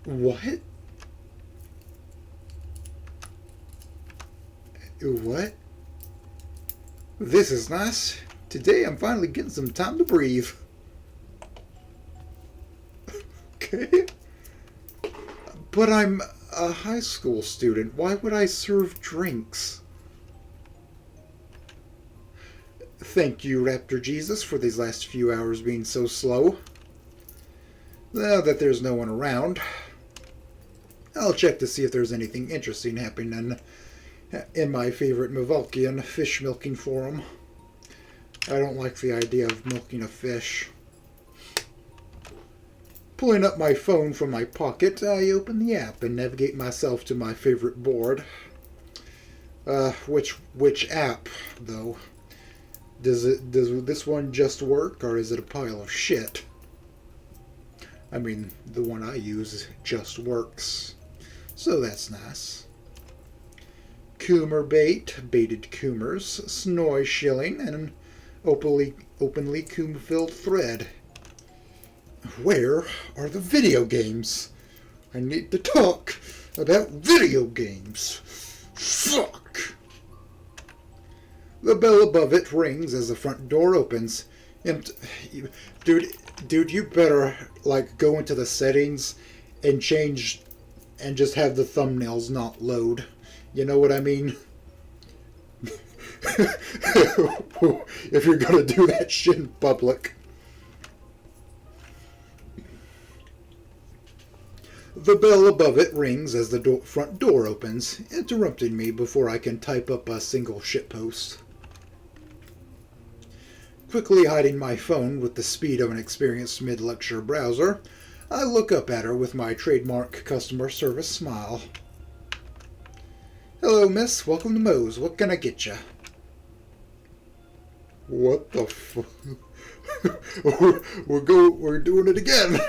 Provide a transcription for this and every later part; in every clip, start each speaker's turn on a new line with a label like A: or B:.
A: What? What? This is nice. Today I'm finally getting some time to breathe. Okay. But I'm a high school student. Why would I serve drinks? Thank you, Raptor Jesus, for these last few hours being so slow. Now that there's no one around, I'll check to see if there's anything interesting happening in my favorite Mavalkian fish milking forum. I don't like the idea of milking a fish. Pulling up my phone from my pocket, I open the app and navigate myself to my favorite board. Which app, though? Does this one just work, or is it a pile of shit? I mean, the one I use just works. So that's nice. Coomer bait, baited coomers, snoy shilling, and an openly coom-filled thread. Where are the video games? I need to talk about video games. Fuck! The bell above it rings as the front door opens. And, dude, you better, like, go into the settings and change and just have the thumbnails not load. You know what I mean? If you're gonna do that shit in public. The bell above it rings as the front door opens, interrupting me before I can type up a single shitpost. Quickly hiding my phone with the speed of an experienced mid-lecture browser, I look up at her with my trademark customer service smile. Hello, miss. Welcome to Moe's. What can I get ya? What the fuck? We're doing it again.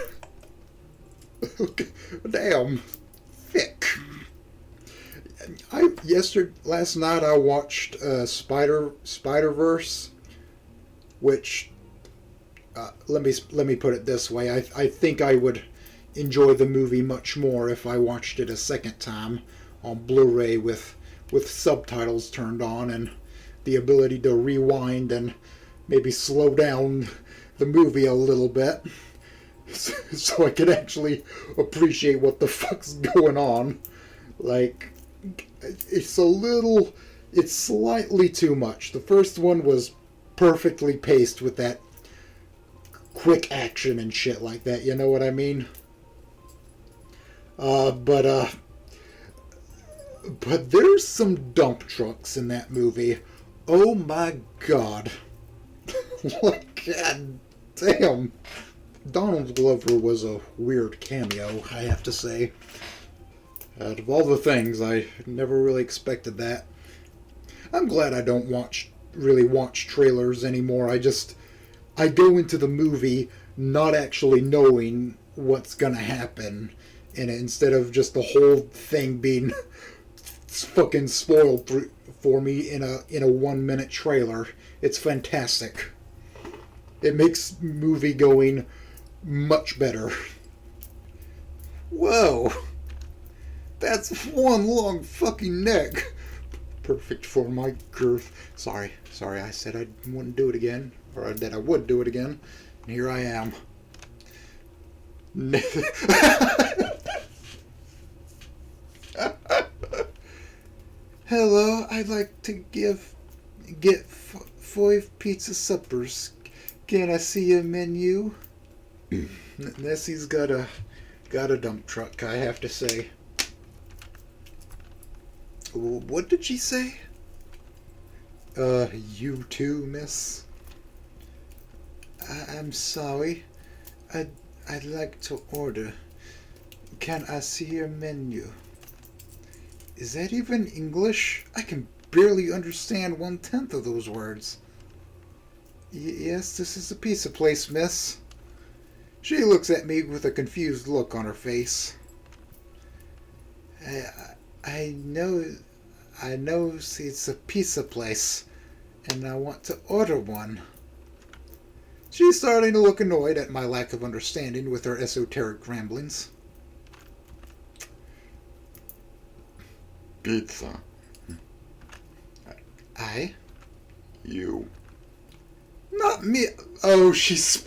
A: Damn. Thick. Last night I watched Spider-Verse, which let me put it this way. I think I would enjoy the movie much more if I watched it a second time on Blu-ray with subtitles turned on and the ability to rewind and maybe slow down the movie a little bit so I could actually appreciate what the fuck's going on. Like, it's slightly too much. The first one was perfectly paced with that quick action and shit like that, you know what I mean? But there's some dump trucks in that movie. Oh my god. Like, god damn. Donald Glover was a weird cameo, I have to say. Out of all the things, I never really expected that. I'm glad I don't really watch trailers anymore. I go into the movie not actually knowing what's gonna happen in it, instead of just the whole thing being fucking spoiled for me in a 1-minute trailer. It's fantastic. It makes movie going much better. Whoa! That's one long fucking neck. Perfect for my girth. Sorry, I said I wouldn't do it again. Or that I would do it again. And here I am. Hello, I'd like to get 5 pizza suppers. Can I see a menu? Nessie's got a dump truck, I have to say. What did she say? You too, miss? I'm sorry. I'd like to order. Can I see your menu? Is that even English? I can barely understand 1/10 of those words. Yes, this is a pizza place, miss. She looks at me with a confused look on her face. I know it's a pizza place, and I want to order one. She's starting to look annoyed at my lack of understanding with her esoteric ramblings.
B: pizza.
A: I?
B: You.
A: Not me. Oh, she's...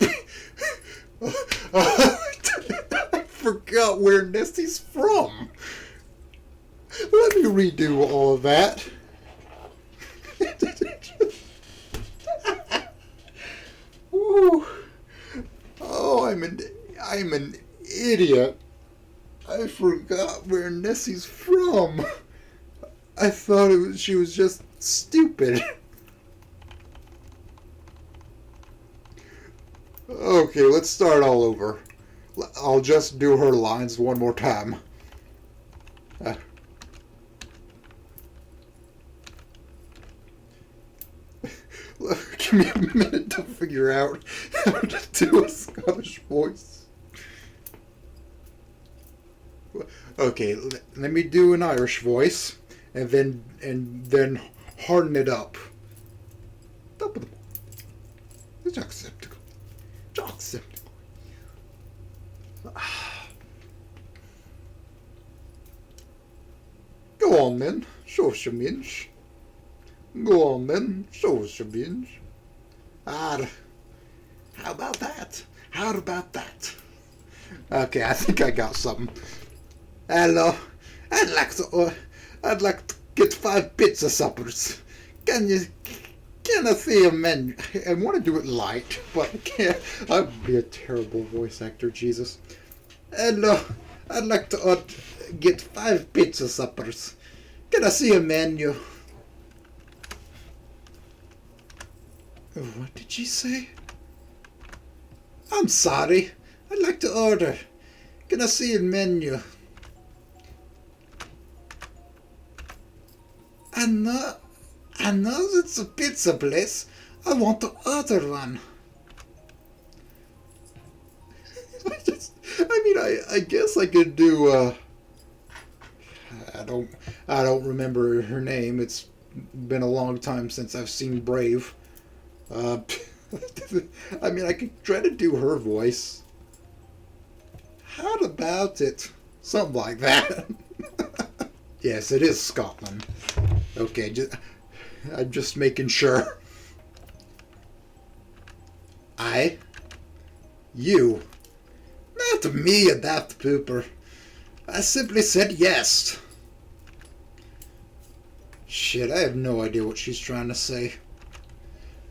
A: I forgot where Nessie's from. Let me redo all of that. Ooh. Oh, I'm an idiot. I forgot where Nessie's from. I thought she was just stupid. Okay, let's start all over. I'll just do her lines one more time. Give me a minute to figure out how to do a Scottish voice. Okay, let me do an Irish voice, and then harden it up. Top of the ball. It's acceptable. It's acceptable. Go on then, show some inch. Go on then, show some inch. How about that? How about that? Okay, I think I got something. Hello, I'd like to get 5 pizza suppers. Can I see a menu? I want to do it light, but I can't. I'd be a terrible voice actor, Jesus. Hello, I'd like to get 5 pizza suppers. Can I see a menu? What did she say? I'm sorry. I'd like to order. Can I see a menu? I know it's a pizza place. I want to order one. I guess I could do, I don't remember her name. It's been a long time since I've seen Brave. I could try to do her voice. How about it? Something like that. Yes, it is Scotland. Okay, I'm just making sure. You. Not me, a daft pooper. I simply said yes. Shit, I have no idea what she's trying to say.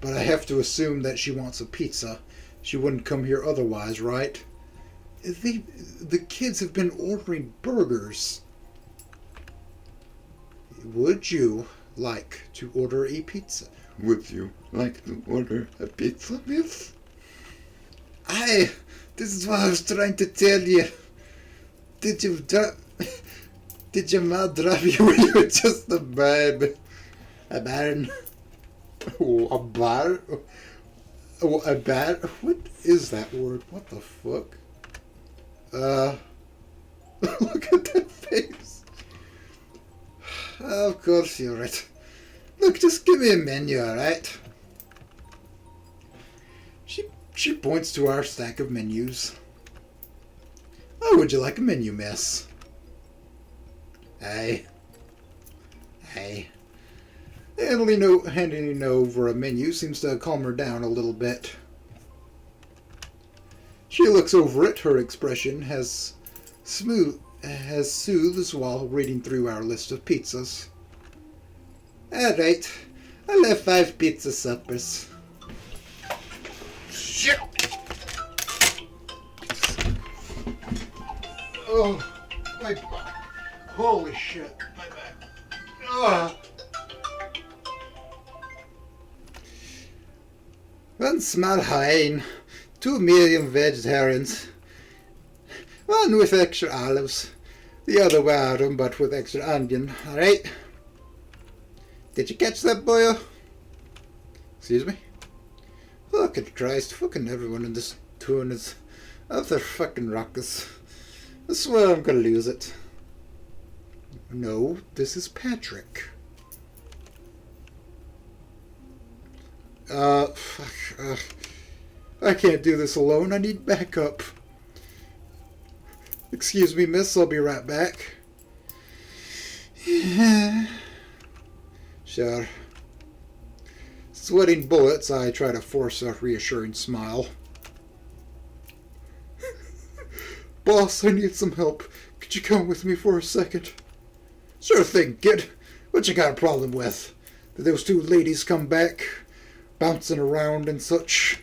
A: But I have to assume that she wants a pizza. She wouldn't come here otherwise, right? The kids have been ordering burgers. Would you like to order a pizza?
B: Would you like to order a pizza, miss?
A: This is what I was trying to tell you. Did your mom drive you when you were just a babe? A bairn? Oh, a bar? Oh, a bar? What is that word? What the fuck? Look at that face. Of course you're right. Look, just give me a menu, alright? She points to our stack of menus. Oh, would you like a menu, miss? Hey. Handing over a menu seems to calm her down a little bit. She looks over it. Her expression has soothes while reading through our list of pizzas. Alright, I'll have 5 pizza suppers. Shit! Oh, my back. Holy shit, my back. Ugh. 1 small Hawaiian, 2 medium vegetarians, 1 with extra olives, the other warm but with extra onion, alright? Did you catch that, boyo? Excuse me? Fucking Christ, fucking everyone in this tune is of their fucking ruckus. I swear I'm gonna lose it. No, this is Patrick. Fuck. I can't do this alone. I need backup. Excuse me, miss. I'll be right back. Sure. Sweating bullets, I try to force a reassuring smile. Boss, I need some help. Could you come with me for a second? Sure thing, kid. What you got a problem with? Did those two ladies come back, bouncing around and such?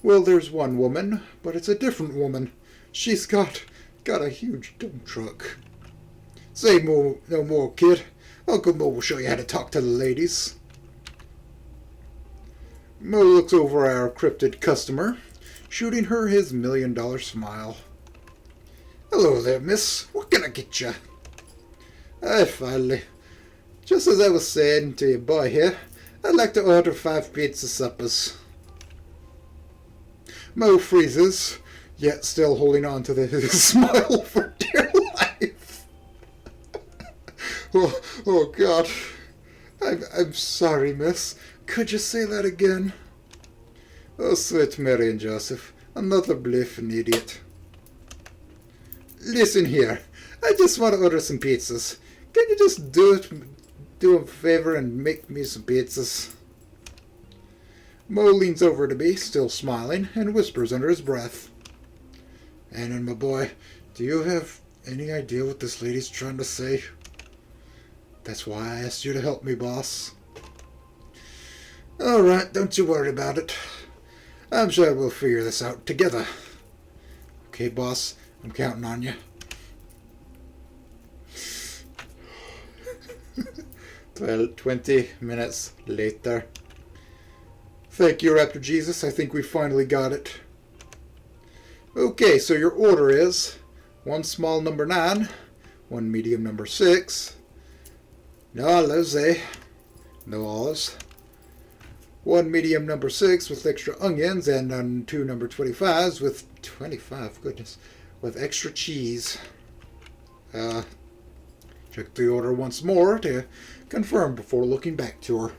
A: Well, there's one woman, but it's a different woman. She's got a huge dump truck. Say no more, kid. Uncle Mo will show you how to talk to the ladies. Mo looks over our cryptid customer, shooting her his $1 million smile. Hello there, miss. What can I get you? Finally. Just as I was saying to your boy here, I'd like to order 5 pizza suppers. Mo freezes, yet still holding on to his smile for dear life. Oh God. I'm sorry, miss. Could you say that again? Oh, sweet Mary and Joseph. Another bluffing idiot. Listen here. I just want to order some pizzas. Can you just do a favor and make me some pizzas? Mo leans over to me, still smiling, and whispers under his breath. And my boy, do you have any idea what this lady's trying to say? That's why I asked you to help me, boss. Alright, don't you worry about it. I'm sure we'll figure this out together. Okay, boss, I'm counting on you. 20 minutes later. Thank you, Raptor Jesus. I think we finally got it. Okay, so your order is 1 small number 9, 1 medium number 6, no olives, no olives, 1 medium number 6 with extra onions, and 2 number 25s with 25, goodness, with extra cheese. Check the order once more to confirm before looking back to her.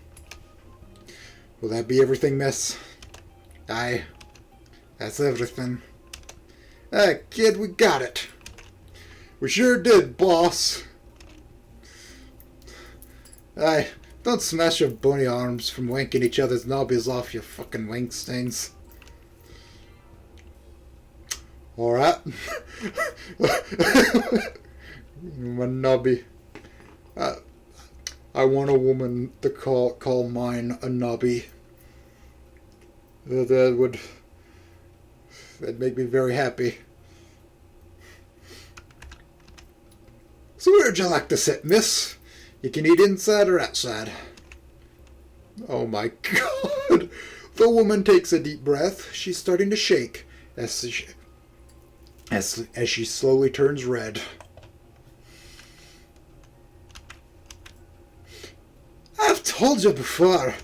A: Will that be everything, miss? Aye, that's everything. Kid, we got it. We sure did, boss. Aye, don't smash your bony arms from wanking each other's nobbies off, you fucking wank stains. Alright. My nobby. I want a woman to call mine a nobby. That'd make me very happy. So where'd you like to sit, miss? You can eat inside or outside. Oh my God. The woman takes a deep breath. She's starting to shake as she slowly turns red. I've told you before.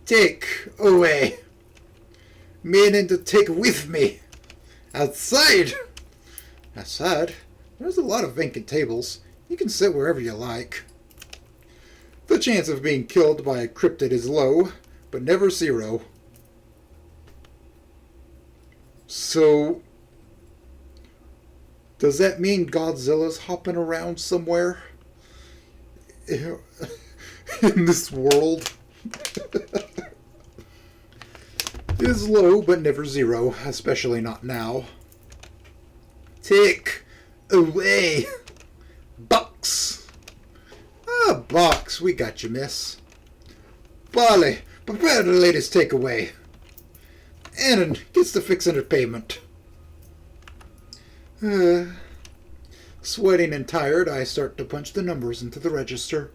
A: Take away. Meaning to take with me. Outside. Outside? There's a lot of vacant tables. You can sit wherever you like. The chance of being killed by a cryptid is low, but never zero. So, does that mean Godzilla's hopping around somewhere? In this world? It is low, but never zero, especially not now. Take away. Box. Box, we got you, miss. Barley, prepare the latest takeaway. Annan gets the fix under payment. Sweating and tired, I start to punch the numbers into the register.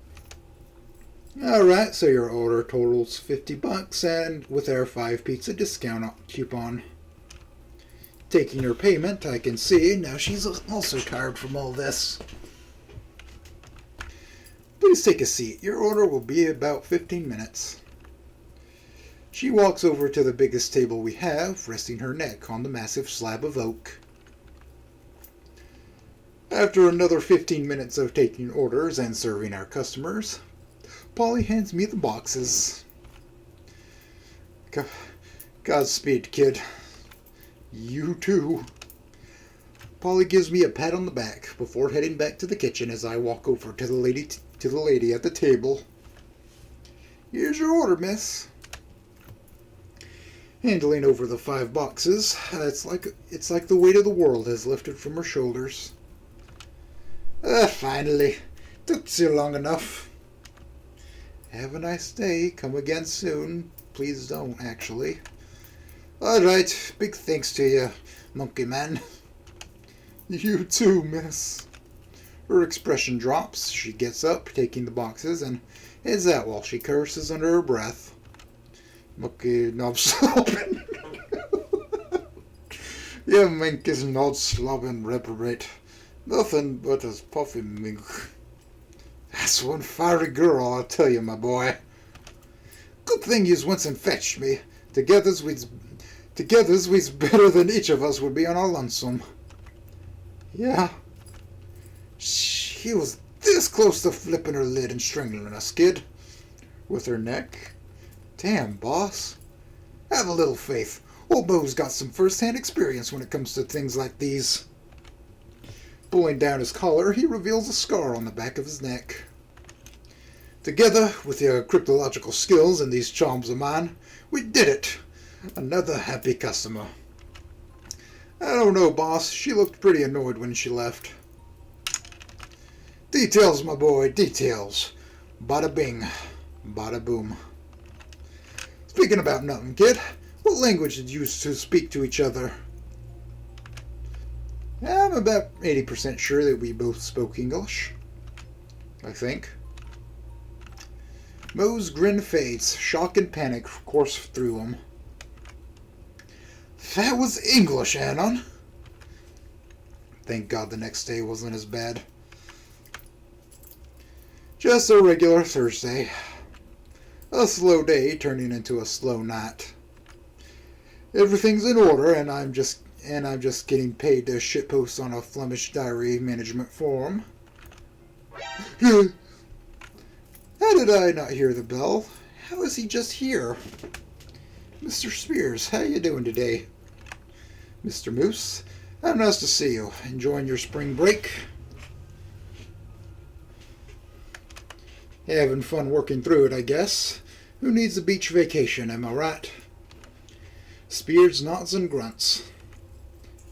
A: Alright, so your order totals $50 and with our 5 pizza discount coupon. Taking her payment, I can see now she's also tired from all this. Please take a seat. Your order will be about 15 minutes. She walks over to the biggest table we have, resting her neck on the massive slab of oak. After another 15 minutes of taking orders and serving our customers, Polly hands me the boxes. Godspeed, kid. You too. Polly gives me a pat on the back before heading back to the kitchen as I walk over to the lady at the table. Here's your order, miss. Handling over the 5 boxes, it's like the weight of the world has lifted from her shoulders. Finally. Took you long enough. Have a nice day. Come again soon. Please don't, actually. Alright. Big thanks to you, monkey man. You too, miss. Her expression drops. She gets up, taking the boxes, and heads out while she curses under her breath. Monkey knob slobbing. You monkey's knob slobbing reprobate. Nothing but as puffy mink. That's one fiery girl, I'll tell you, my boy. Good thing yous went and fetched me. Together's we's better than each of us would be on our lonesome. Yeah. She was this close to flipping her lid and strangling us, kid. With her neck. Damn, boss. Have a little faith. Old Bo's got some first-hand experience when it comes to things like these. Pulling down his collar, he reveals a scar on the back of his neck. Together, with your cryptological skills and these charms of mine, we did it. Another happy customer. I don't know, boss. She looked pretty annoyed when she left. Details, my boy, details. Bada bing, bada boom. Speaking about nothing, kid, what language did you two speak to each other? I'm about 80% sure that we both spoke English. I think. Moe's grin fades. Shock and panic course through him. That was English, Anon. Thank God the next day wasn't as bad. Just a regular Thursday. A slow day turning into a slow night. Everything's in order, and I'm just getting paid to shitpost on a Flemish diary management forum. How did I not hear the bell? How is he just here? Mr. Spears, how you doing today? Mr. Moose, how nice to see you. Enjoying your spring break? Having fun working through it, I guess. Who needs a beach vacation, am I right? Spears nods and grunts.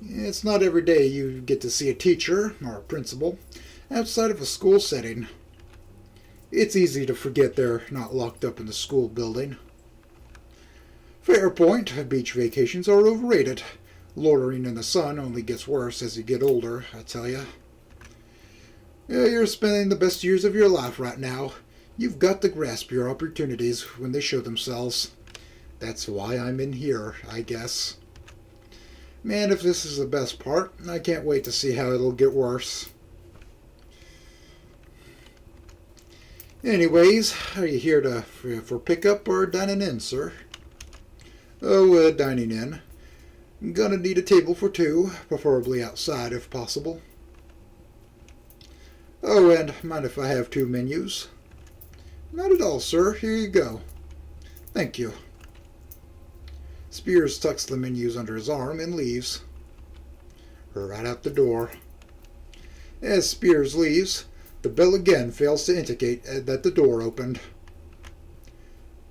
A: It's not every day you get to see a teacher, or a principal, outside of a school setting. It's easy to forget they're not locked up in the school building. Fair point. Beach vacations are overrated. Loitering in the sun only gets worse as you get older, I tell ya. Yeah, you're spending the best years of your life right now. You've got to grasp your opportunities when they show themselves. That's why I'm in here, I guess. Man, if this is the best part, I can't wait to see how it'll get worse. Anyways, are you here for pickup or dining in, sir? Oh, dining in. I'm gonna need a table for 2, preferably outside if possible. Oh, and mind if I have 2 menus? Not at all, sir. Here you go. Thank you. Spears tucks the menus under his arm and leaves. Right out the door. As Spears leaves, the bell again fails to indicate that the door opened.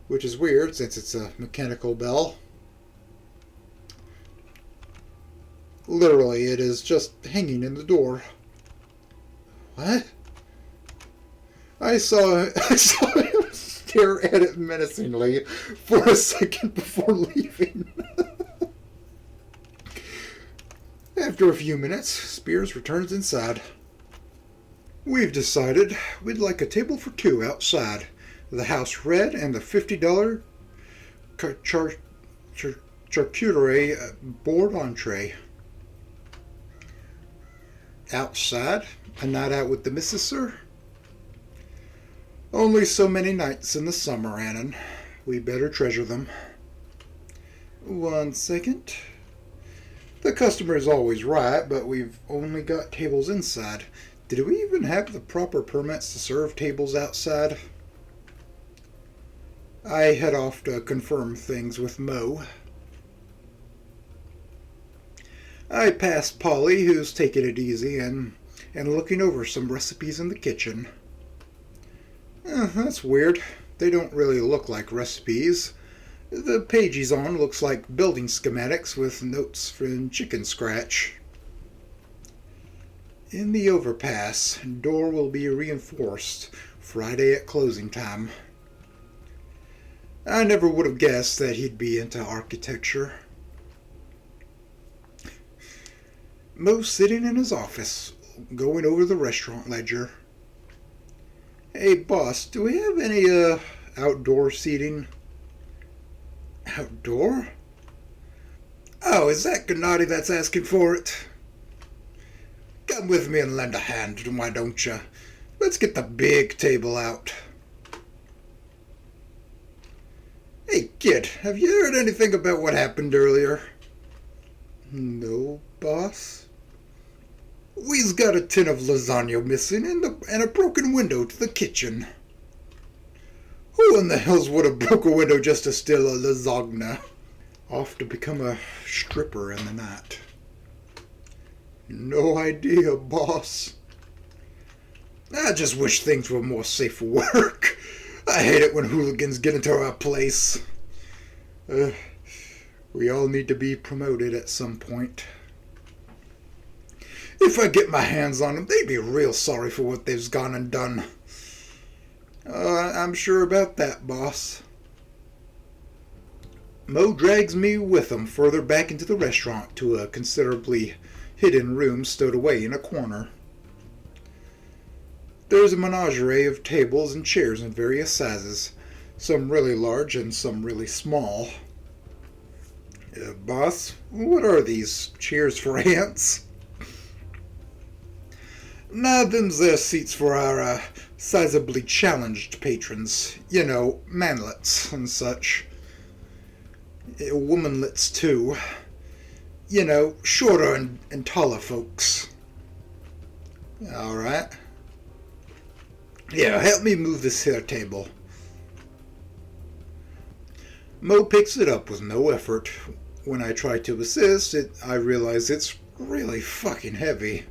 A: Which is weird, since it's a mechanical bell. Literally, it is just hanging in the door. What? I saw him stare at it menacingly for a second before leaving. After a few minutes, Spears returns inside. We've decided we'd like a table for 2 outside. The house red and the $50 charcuterie board entree. Outside? A night out with the missus, sir? Only so many nights in the summer, Annan. We better treasure them. 1 second. The customer is always right, but we've only got tables inside. Did we even have the proper permits to serve tables outside? I head off to confirm things with Mo. I pass Polly, who's taking it easy and looking over some recipes in the kitchen. That's weird. They don't really look like recipes. The page he's on looks like building schematics with notes from chicken scratch. In the overpass, door will be reinforced Friday at closing time. I never would have guessed that he'd be into architecture. Mo's sitting in his office, going over the restaurant ledger. Hey, boss, do we have any, outdoor seating? Outdoor? Oh, is that Gennady that's asking for it? Come with me and lend a hand, why don't you? Let's get the big table out. Hey, kid, have you heard anything about what happened earlier? No, boss. We's got a tin of lasagna missing and a broken window to the kitchen. Who in the hells would have broke a window just to steal a lasagna? Off to become a stripper in the night. No idea, boss. I just wish things were more safe for work. I hate it when hooligans get into our place. We all need to be promoted at some point. If I get my hands on them, they'd be real sorry for what they've gone and done. I'm sure about that, boss. Mo drags me with him further back into the restaurant to a considerably hidden room stowed away in a corner. There's a menagerie of tables and chairs in various sizes, some really large and some really small. Boss, what are these? Chairs for ants? Nah, them's seats for our sizably challenged patrons. You know, manlets and such. Womanlets too. You know, shorter and taller folks. Alright. Yeah, help me move this here table. Mo picks it up with no effort. When I try to assist, I realize it's really fucking heavy.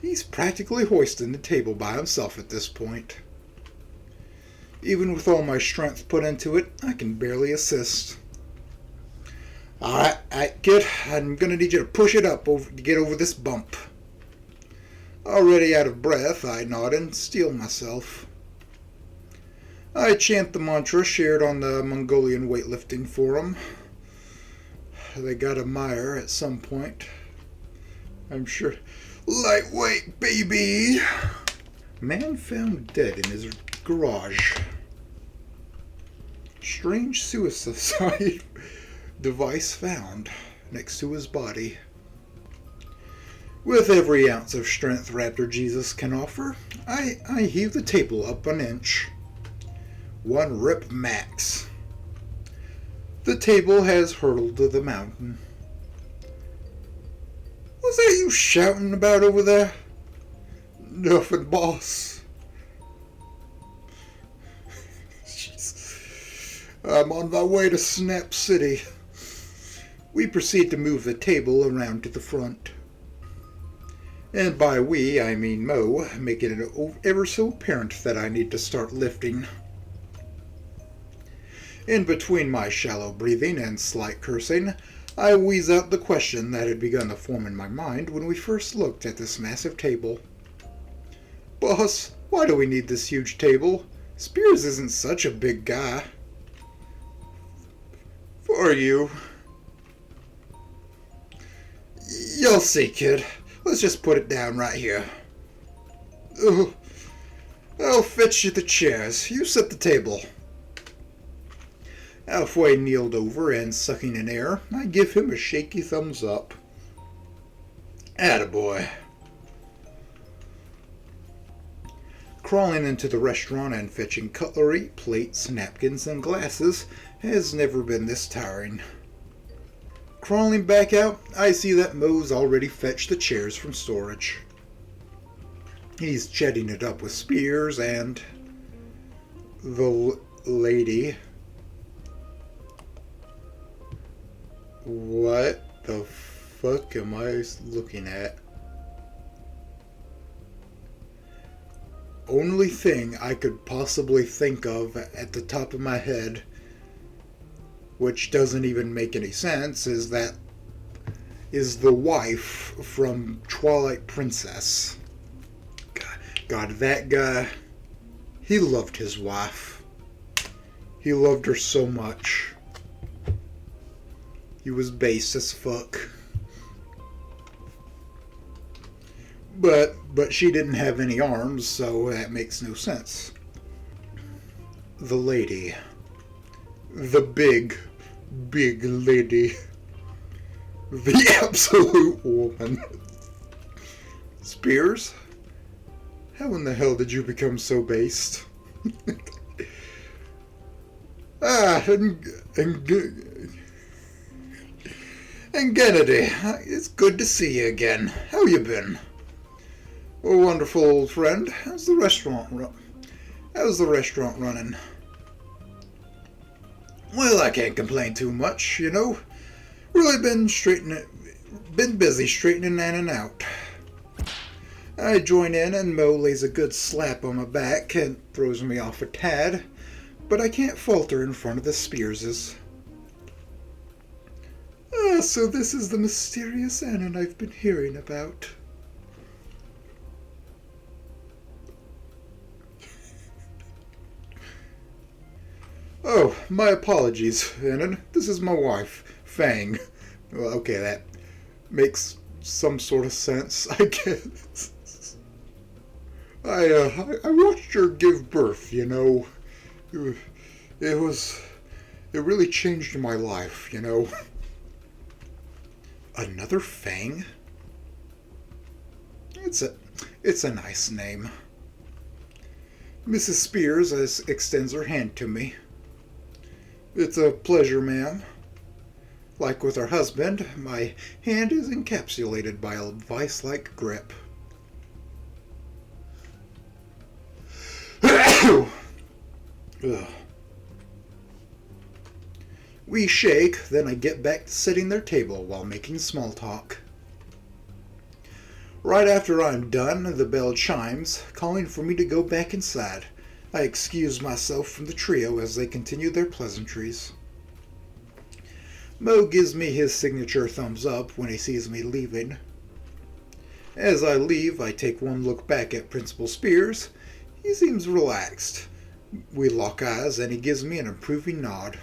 A: He's practically hoisting the table by himself at this point. Even with all my strength put into it, I can barely assist. Alright, kid, I'm gonna need you to push it up to get over this bump. Already out of breath, I nod and steel myself. I chant the mantra shared on the Mongolian weightlifting forum. They got a mire at some point. I'm sure. Lightweight, baby! Man found dead in his garage. Strange suicide device found next to his body. With every ounce of strength Raptor Jesus can offer, I heave the table up an inch. One rip max. The table has hurtled to the mountain. What's that you shouting about over there? Nothing, boss. I'm on my way to Snap City. We proceed to move the table around to the front. And by we, I mean Mo, making it ever so apparent that I need to start lifting. In between my shallow breathing and slight cursing, I wheeze out the question that had begun to form in my mind when we first looked at this massive table. Boss, why do we need this huge table? Spears isn't such a big guy. For you. You'll see, kid. Let's just put it down right here. I'll fetch you the chairs. You set the table. Halfway kneeled over and sucking in air, I give him a shaky thumbs up. Attaboy. Crawling into the restaurant and fetching cutlery, plates, napkins, and glasses has never been this tiring. Crawling back out, I see that Mo's already fetched the chairs from storage. He's jetting it up with spears and the lady What the fuck am I looking at? Only thing I could possibly think of at the top of my head, which doesn't even make any sense, is the wife from Twilight Princess. God, that guy, he loved his wife. He loved her so much. He was base as fuck. But she didn't have any arms, so that makes no sense. The lady. The big lady. The absolute woman. Spears? How in the hell did you become so based? And Kennedy, it's good to see you again. How you been? Oh, wonderful old friend. How's the restaurant running? Well, I can't complain too much, you know. Really been busy straightening in and out. I join in and Mo lays a good slap on my back and throws me off a tad, but I can't falter in front of the Spearses. So this is the mysterious Annan I've been hearing about. Oh, my apologies, Annan. This is my wife, Fang. Well, okay, that makes some sort of sense, I guess. I watched her give birth, you know. It really changed my life, you know. Another Fang? It's a nice name. Mrs. Spears extends her hand to me. It's a pleasure, ma'am. Like with her husband, my hand is encapsulated by a vice-like grip. We shake, then I get back to sitting their table while making small talk. Right after I'm done, the bell chimes, calling for me to go back inside. I excuse myself from the trio as they continue their pleasantries. Mo gives me his signature thumbs up when he sees me leaving. As I leave, I take one look back at Principal Spears. He seems relaxed. We lock eyes and he gives me an approving nod.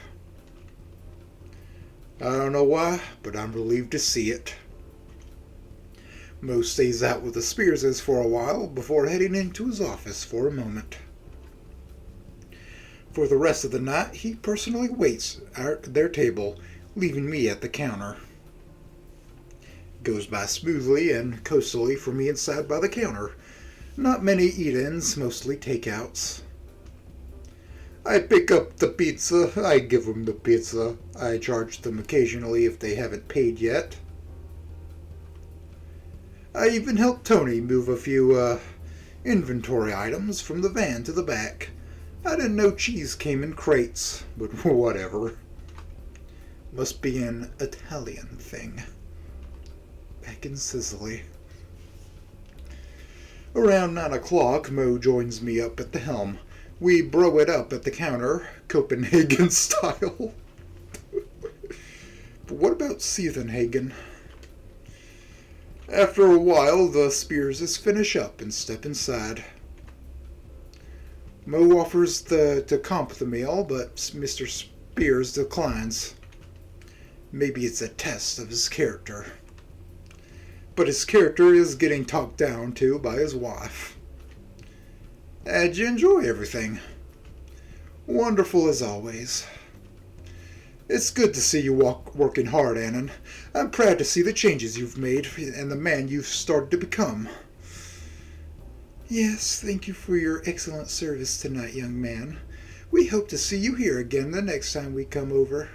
A: I don't know why, but I'm relieved to see it. Mo stays out with the Spearses for a while before heading into his office for a moment. For the rest of the night, he personally waits at their table, leaving me at the counter. Goes by smoothly and coastally for me inside by the counter. Not many eat-ins, mostly takeouts. I pick up the pizza, I give them the pizza. I charge them occasionally if they haven't paid yet. I even help Tony move a few inventory items from the van to the back. I didn't know cheese came in crates, but whatever. Must be an Italian thing. Back in Sicily. Around 9 o'clock, Mo joins me up at the helm. We bro it up at the counter, Copenhagen style. But what about Seethenhagen? After a while, the Spearses finish up and step inside. Mo offers to comp the meal, but Mr. Spears declines. Maybe it's a test of his character. But his character is getting talked down to by his wife. Did you enjoy everything? Wonderful as always. It's good to see you working hard, Annan. I'm proud to see the changes you've made and the man you've started to become. Yes, thank you for your excellent service tonight, young man. We hope to see you here again the next time we come over.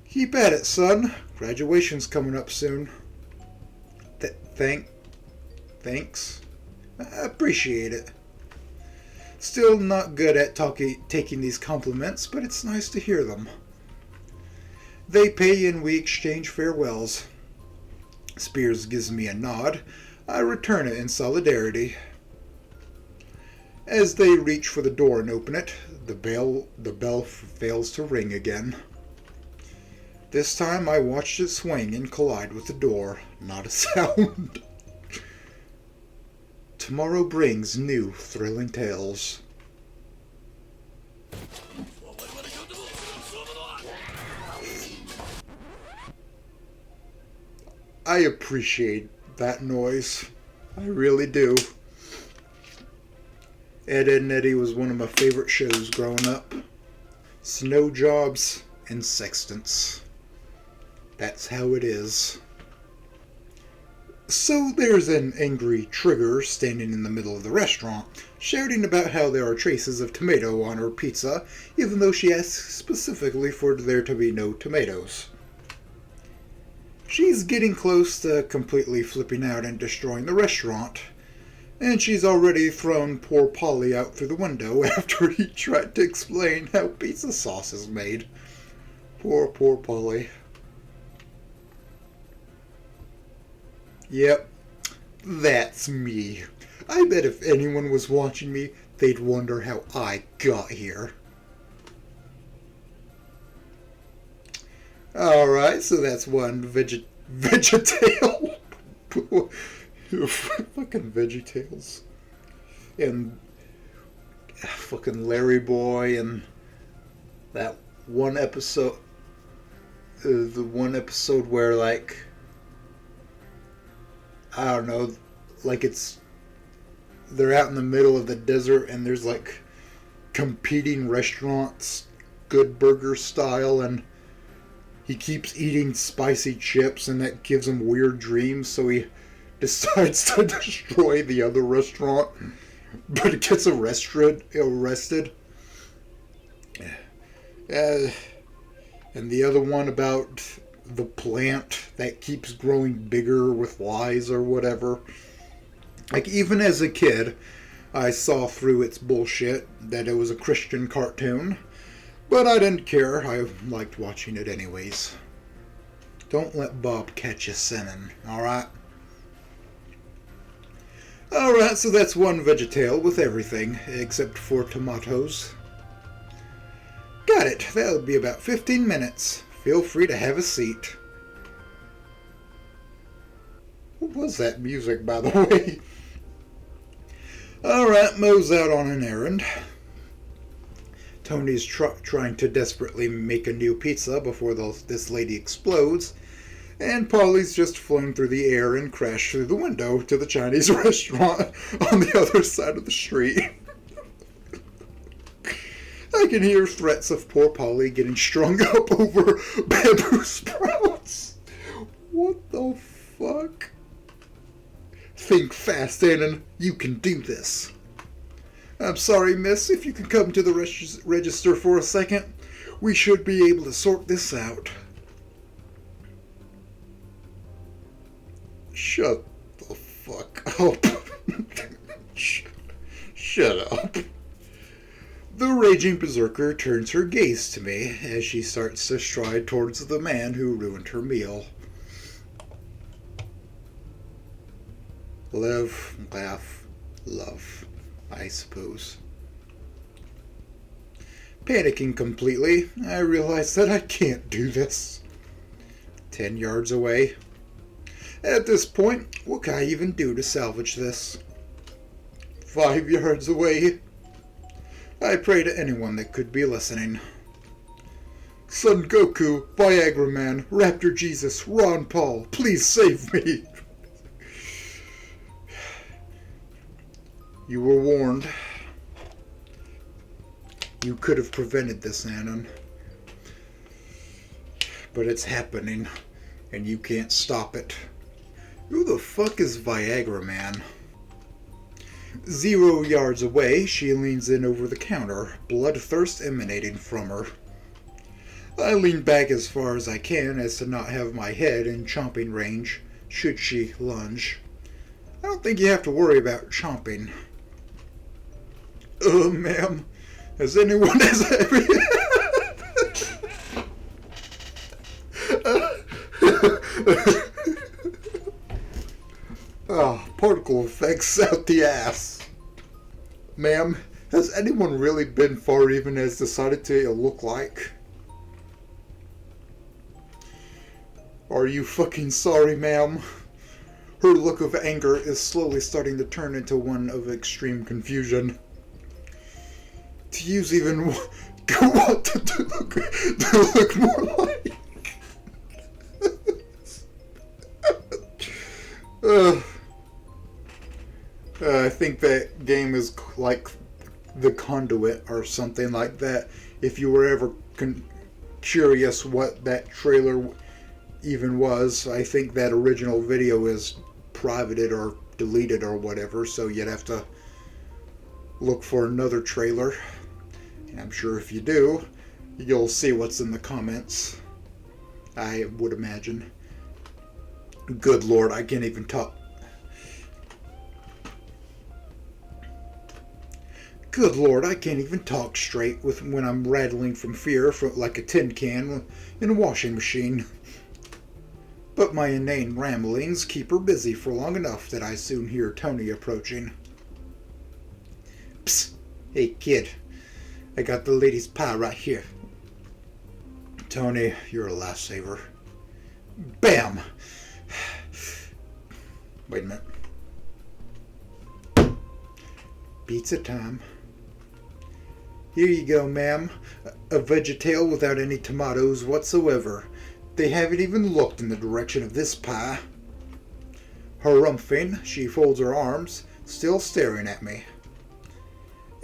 A: Keep at it, son. Graduation's coming up soon. Thanks. I appreciate it. Still not good at taking these compliments, but it's nice to hear them. They pay and we exchange farewells. Spears gives me a nod. I return it in solidarity. As they reach for the door and open it, the bell fails to ring again. This time I watched it swing and collide with the door. Not a sound. Tomorrow brings new thrilling tales. I appreciate that noise. I really do. Ed, Edd n Eddy was one of my favorite shows growing up. Snow jobs and sextants. That's how it is. So there's an angry Trigger standing in the middle of the restaurant, shouting about how there are traces of tomato on her pizza, even though she asks specifically for there to be no tomatoes. She's getting close to completely flipping out and destroying the restaurant, and she's already thrown poor Polly out through the window after he tried to explain how pizza sauce is made. Poor Polly. Yep, that's me. I bet if anyone was watching me, they'd wonder how I got here. Alright, so that's one VeggieTale. Fucking VeggieTales. And fucking Larry Boy and that one episode. The one episode where, like, I don't know, like they're out in the middle of the desert and there's like competing restaurants, Good Burger style, and he keeps eating spicy chips and that gives him weird dreams, so he decides to destroy the other restaurant, but he gets arrested. And the other one about the plant that keeps growing bigger with lies or whatever. Like, even as a kid, I saw through its bullshit that it was a Christian cartoon, but I didn't care. I liked watching it anyways. Don't let Bob catch you sinning, alright? Alright, so that's one VeggieTale with everything, except for tomatoes. Got it. That'll be about 15 minutes. Feel free to have a seat. What was that music, by the way? Alright, Mo's out on an errand. Tony's trying to desperately make a new pizza before this lady explodes. And Polly's just flown through the air and crashed through the window to the Chinese restaurant on the other side of the street. I can hear threats of poor Polly getting strung up over bamboo sprouts. What the fuck? Think fast, Annan. You can do this. I'm sorry, miss. If you can come to the register for a second, we should be able to sort this out. Shut the fuck up. Shut up. The raging berserker turns her gaze to me as she starts to stride towards the man who ruined her meal. Live, laugh, love, I suppose. Panicking completely, I realize that I can't do this. 10 yards away. At this point, what can I even do to salvage this? 5 yards away. I pray to anyone that could be listening. Son Goku, Viagra Man, Raptor Jesus, Ron Paul, please save me. You were warned. You could have prevented this, Annan. But it's happening, and you can't stop it. Who the fuck is Viagra Man? 0 yards away, she leans in over the counter, bloodthirst emanating from her. I lean back as far as I can as to not have my head in chomping range, should she lunge. I don't think you have to worry about chomping. Ma'am, has anyone Oh, particle effects out the ass. Ma'am, has anyone really been far even as decided to look like? Are you fucking sorry, ma'am? Her look of anger is slowly starting to turn into one of extreme confusion. To use even what to look more like. I think that game is like The Conduit or something like that. If you were ever curious what that trailer even was, I think that original video is privated or deleted or whatever, so you'd have to look for another trailer. And I'm sure if you do, you'll see what's in the comments. I would imagine. Good Lord, I can't even talk. Good Lord, I can't even talk straight when I'm rattling from fear like a tin can in a washing machine. But my inane ramblings keep her busy for long enough that I soon hear Tony approaching. Psst! Hey kid, I got the lady's pie right here. Tony, you're a lifesaver. Bam! Wait a minute. Pizza time. Here you go, ma'am. A VeggieTale without any tomatoes whatsoever. They haven't even looked in the direction of this pie. Harumphing, she folds her arms, still staring at me.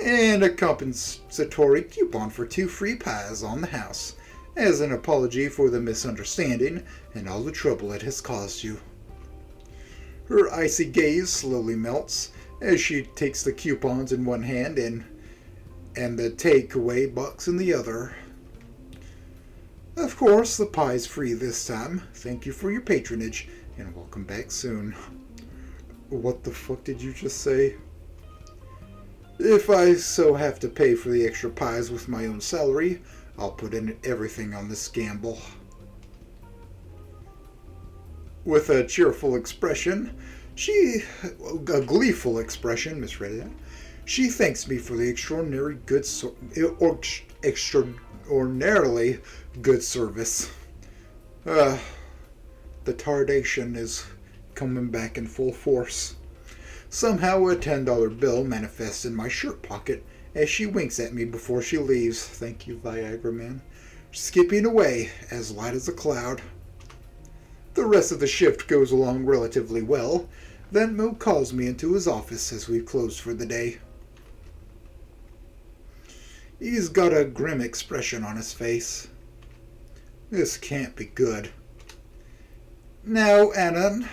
A: And a compensatory coupon for 2 free pies on the house, as an apology for the misunderstanding and all the trouble it has caused you. Her icy gaze slowly melts as she takes the coupons in one hand and the takeaway box in the other. Of course, the pie's free this time. Thank you for your patronage, and welcome back soon. What the fuck did you just say? If I so have to pay for the extra pies with my own salary, I'll put in everything on this gamble. With a cheerful expression, a gleeful expression, misread that. She thanks me for the extraordinarily good service. The tardation is coming back in full force. Somehow a $10 bill manifests in my shirt pocket as she winks at me before she leaves. Thank you, Viagra Man. Skipping away, as light as a cloud. The rest of the shift goes along relatively well. Then Mo calls me into his office as we've closed for the day. He's got a grim expression on his face. This can't be good. Now, Anna,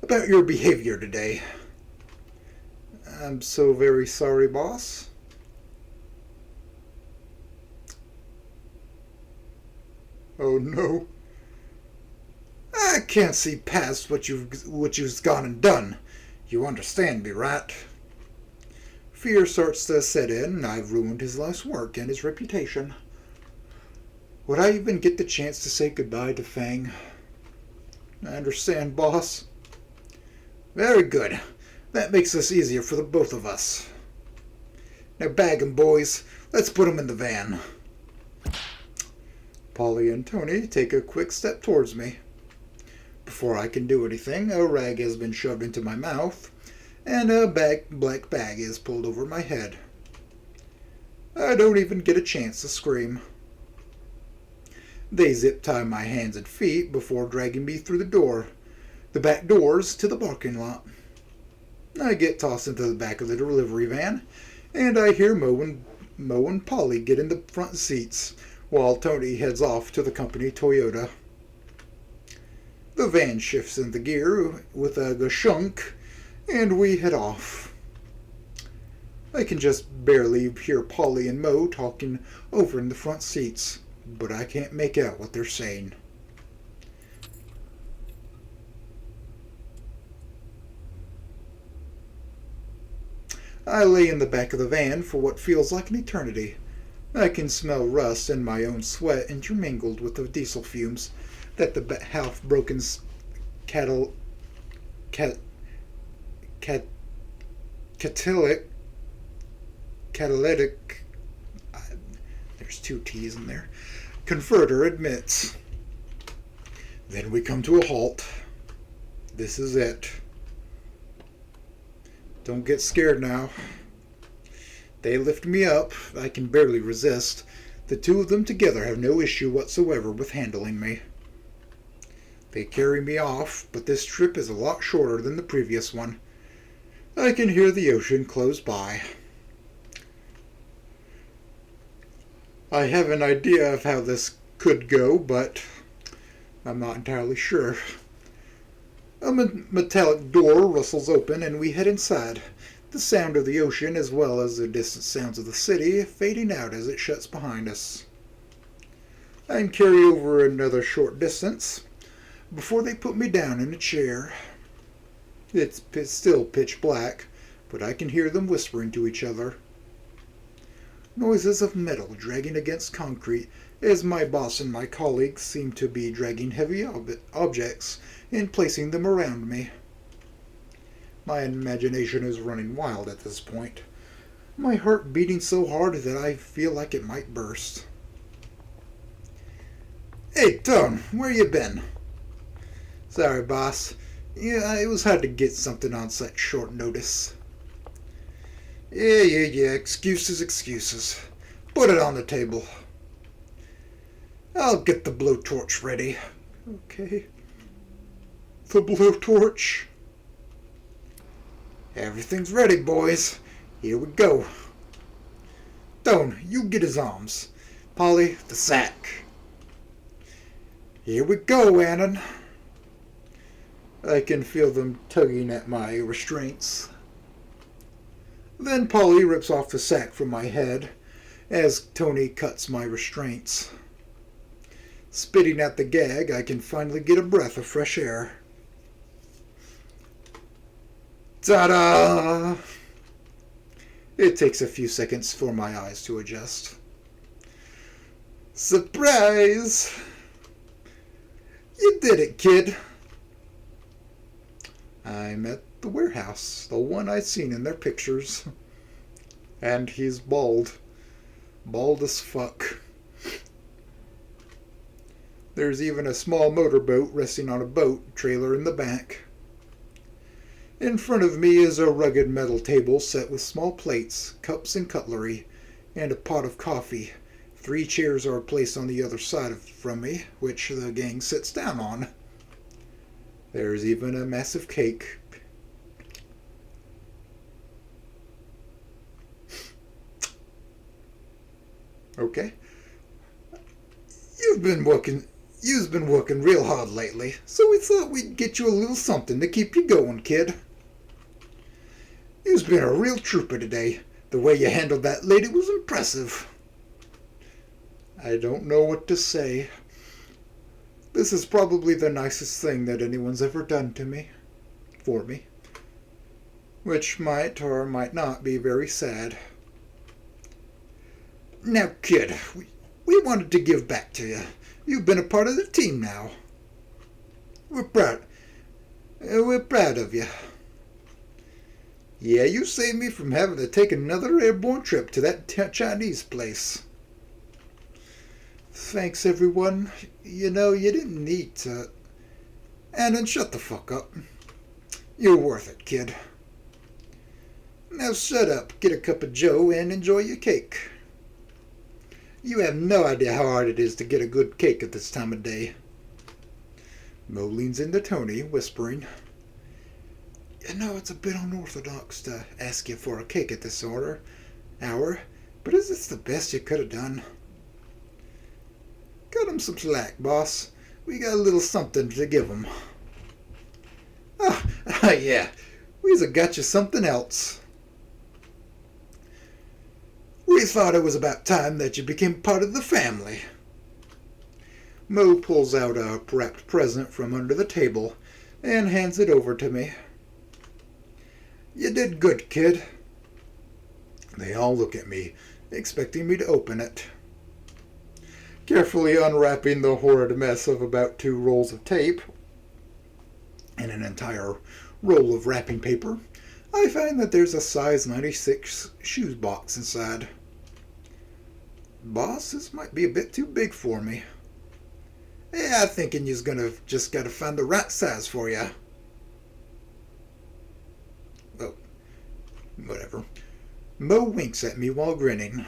A: about your behavior today. I'm so very sorry, boss. Oh no. I can't see past what you've gone and done. You understand me, right? Fear starts to set in, and I've ruined his life's work and his reputation. Would I even get the chance to say goodbye to Fang? I understand, boss. Very good. That makes this easier for the both of us. Now bag 'em, boys. Let's put 'em in the van. Polly and Tony take a quick step towards me. Before I can do anything, a rag has been shoved into my mouth, and a black bag is pulled over my head. I don't even get a chance to scream. They zip-tie my hands and feet before dragging me through the back doors to the parking lot. I get tossed into the back of the delivery van, and I hear Mo and Polly get in the front seats, while Tony heads off to the company Toyota. The van shifts into gear with a gashunk, and we head off. I can just barely hear Polly and Mo talking over in the front seats, but I can't make out what they're saying. I lay in the back of the van for what feels like an eternity. I can smell rust and my own sweat intermingled with the diesel fumes that the half-broken cattle, cat, cat, catalytic, there's two T's in there, converter admits. Then we come to a halt. This is it. Don't get scared now. They lift me up. I can barely resist. The two of them together have no issue whatsoever with handling me. They carry me off, but this trip is a lot shorter than the previous one. I can hear the ocean close by. I have an idea of how this could go, but I'm not entirely sure. A metallic door rustles open and we head inside, the sound of the ocean as well as the distant sounds of the city fading out as it shuts behind us. I'm carried over another short distance before they put me down in a chair. It's still pitch black, but I can hear them whispering to each other. Noises of metal dragging against concrete as my boss and my colleagues seem to be dragging heavy objects and placing them around me. My imagination is running wild at this point, my heart beating so hard that I feel like it might burst. Hey, Tone, where you been? Sorry, boss. Yeah, it was hard to get something on such short notice. Yeah, excuses. Put it on the table. I'll get the blowtorch ready. Okay. The blowtorch. Everything's ready, boys. Here we go. Stone, you get his arms. Polly, the sack. Here we go, Annan. I can feel them tugging at my restraints. Then Polly rips off the sack from my head as Tony cuts my restraints. Spitting at the gag, I can finally get a breath of fresh air. Ta-da! It takes a few seconds for my eyes to adjust. Surprise! You did it, kid. I'm at the warehouse, the one I'd seen in their pictures. And he's bald. Bald as fuck. There's even a small motorboat resting on a boat trailer in the back. In front of me is a rugged metal table set with small plates, cups and cutlery, and a pot of coffee. 3 chairs are placed on the other side from me, which the gang sits down on. There's even a massive cake. Okay. You've been working real hard lately, so we thought we'd get you a little something to keep you going, kid. You've been a real trooper today. The way you handled that lady was impressive. I don't know what to say. This is probably the nicest thing that anyone's ever done to me. For me. Which might or might not be very sad. Now, kid, we wanted to give back to you. You've been a part of the team now. We're proud of you. Yeah, you saved me from having to take another airborne trip to that Chinese place. Thanks, everyone. You know, you didn't need to... Annan, shut the fuck up. You're worth it, kid. Now shut up, get a cup of joe, and enjoy your cake. You have no idea how hard it is to get a good cake at this time of day. Mo leans into Tony, whispering, You know, it's a bit unorthodox to ask you for a cake at this hour, but is this the best you could have done? Cut him some slack, boss. We got a little something to give him. Yeah, we's got you something else. We thought it was about time that you became part of the family. Mo pulls out a wrapped present from under the table and hands it over to me. You did good, kid. They all look at me, expecting me to open it. Carefully unwrapping the horrid mess of about 2 rolls of tape and an entire roll of wrapping paper, I find that there's a size 96 shoes box inside. Boss, this might be a bit too big for me. Yeah, I'm thinking you's just gotta find the right size for ya. Oh, whatever. Mo winks at me while grinning.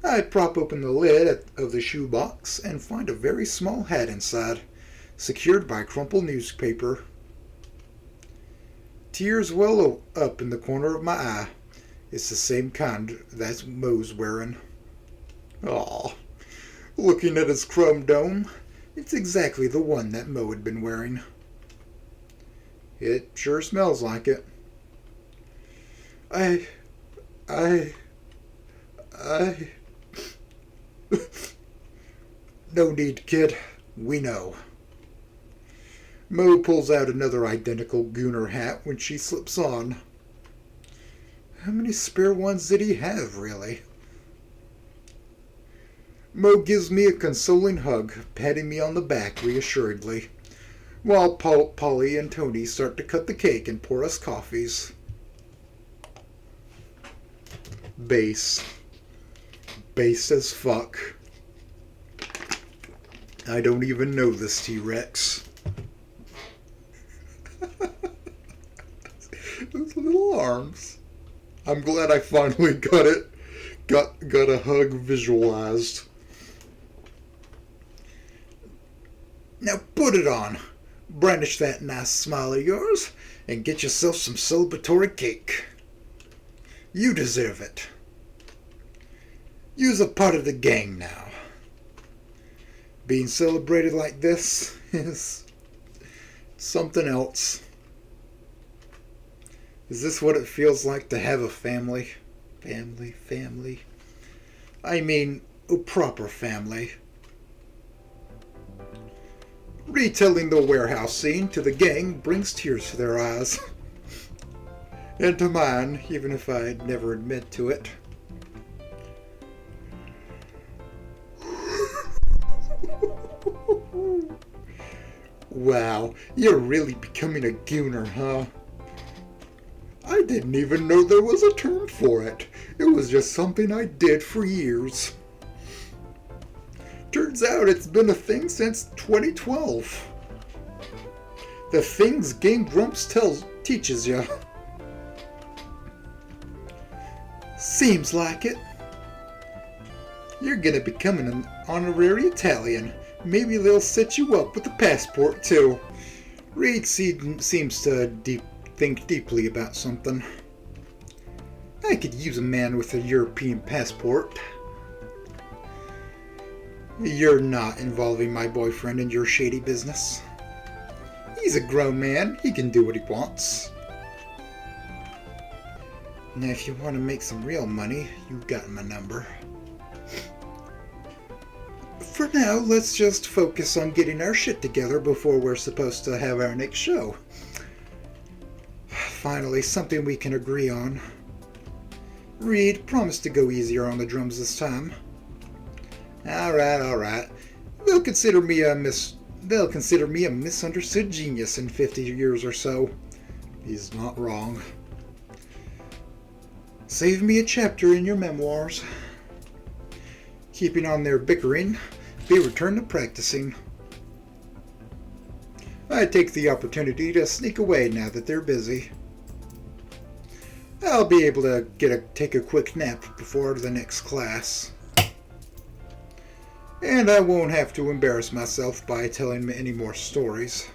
A: I prop open the lid of the shoebox and find a very small hat inside, secured by crumpled newspaper. Tears well up in the corner of my eye. It's the same kind that Mo's wearing. Aw, looking at his chrome dome, it's exactly the one that Mo had been wearing. It sure smells like it. I... No need, kid. We know. Mo pulls out another identical Gooner hat when she slips on. How many spare ones did he have, really? Mo gives me a consoling hug, patting me on the back reassuringly, while Polly and Tony start to cut the cake and pour us coffees. Base. Base as fuck. I don't even know this T-Rex. Those little arms. I'm glad I finally got it. Got a hug visualized. Now put it on. Brandish that nice smile of yours and get yourself some celebratory cake. You deserve it. You's a part of the gang now. Being celebrated like this is something else. Is this what it feels like to have a family? Family. I mean, a proper family. Retelling the warehouse scene to the gang brings tears to their eyes. And to mine, even if I'd never admit to it. Wow, you're really becoming a gooner, huh? I didn't even know there was a term for it. It was just something I did for years. Turns out it's been a thing since 2012. The things Game Grumps teaches ya. Seems like it. You're gonna become an honorary Italian. Maybe they'll set you up with a passport too. Reed seems to think deeply about something. I could use a man with a European passport. You're not involving my boyfriend in your shady business. He's a grown man. He can do what he wants. Now, if you want to make some real money, you've got my number. For now, let's just focus on getting our shit together before we're supposed to have our next show. Finally, something we can agree on. Reed, promise to go easier on the drums this time. Alright. They'll consider me a misunderstood genius in 50 years or so. He's not wrong. Save me a chapter in your memoirs. Keeping on their bickering, they return to practicing. I take the opportunity to sneak away now that they're busy. I'll be able to take a quick nap before the next class. And I won't have to embarrass myself by telling any more stories.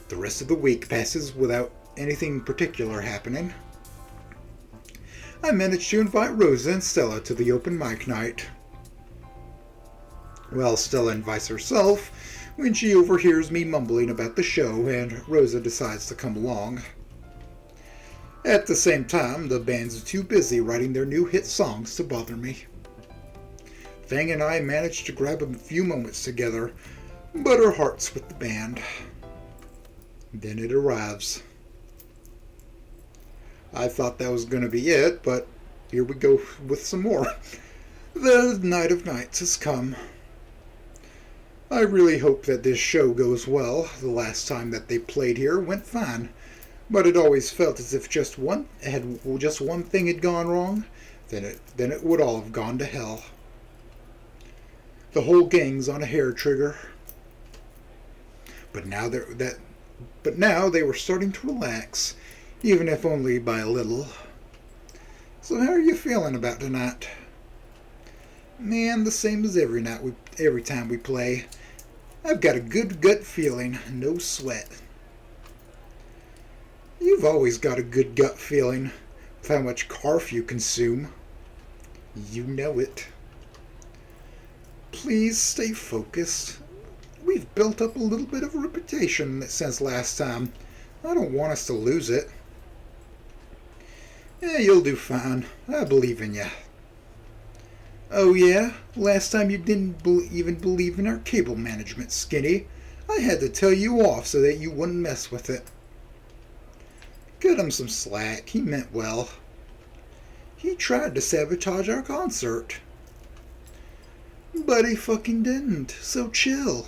A: The rest of the week passes without anything particular happening. I managed to invite Rosa and Stella to the open mic night. Well, Stella invites herself when she overhears me mumbling about the show and Rosa decides to come along. At the same time, the band's too busy writing their new hit songs to bother me. Fang and I managed to grab a few moments together, but our hearts with the band. Then it arrives. I thought that was going to be it, but here we go with some more. The night of nights has come. I really hope that this show goes well. The last time that they played here went fine, but it always felt as if just one thing had gone wrong, then it would all have gone to hell. The whole gang's on a hair trigger. But now they were starting to relax, even if only by a little. So how are you feeling about tonight? Man, the same as every time we play. I've got a good gut feeling, no sweat. You've always got a good gut feeling with how much carf you consume. You know it. Please stay focused. We've built up a little bit of a reputation since last time. I don't want us to lose it. Yeah, you'll do fine. I believe in you. Oh yeah? Last time you didn't even believe in our cable management, Skinny. I had to tell you off so that you wouldn't mess with it. Cut him some slack. He meant well. He tried to sabotage our concert. But he fucking didn't, so chill.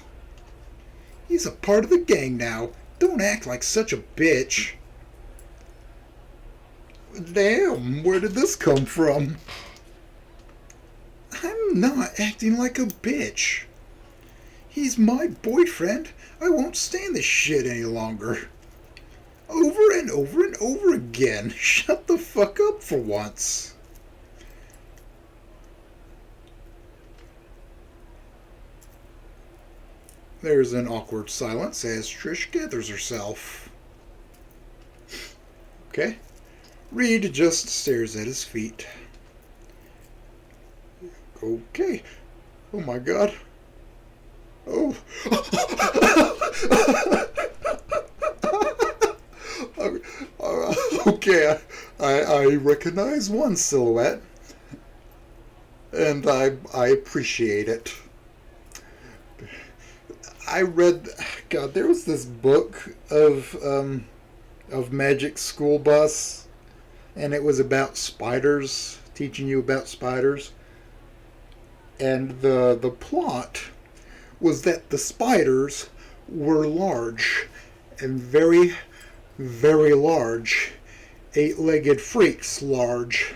A: He's a part of the gang now. Don't act like such a bitch. Damn, where did this come from? I'm not acting like a bitch. He's my boyfriend. I won't stand this shit any longer. Over and over and over again. Shut the fuck up for once. There's an awkward silence as Trish gathers herself. Okay. Reed just stares at his feet. Okay. Oh my god. Oh. Okay, I recognize one silhouette. And I appreciate it. I read, God, there was this book of Magic School Bus, and it was about spiders, teaching you about spiders. And the plot was that the spiders were large, and very, very large. 8-legged freaks large.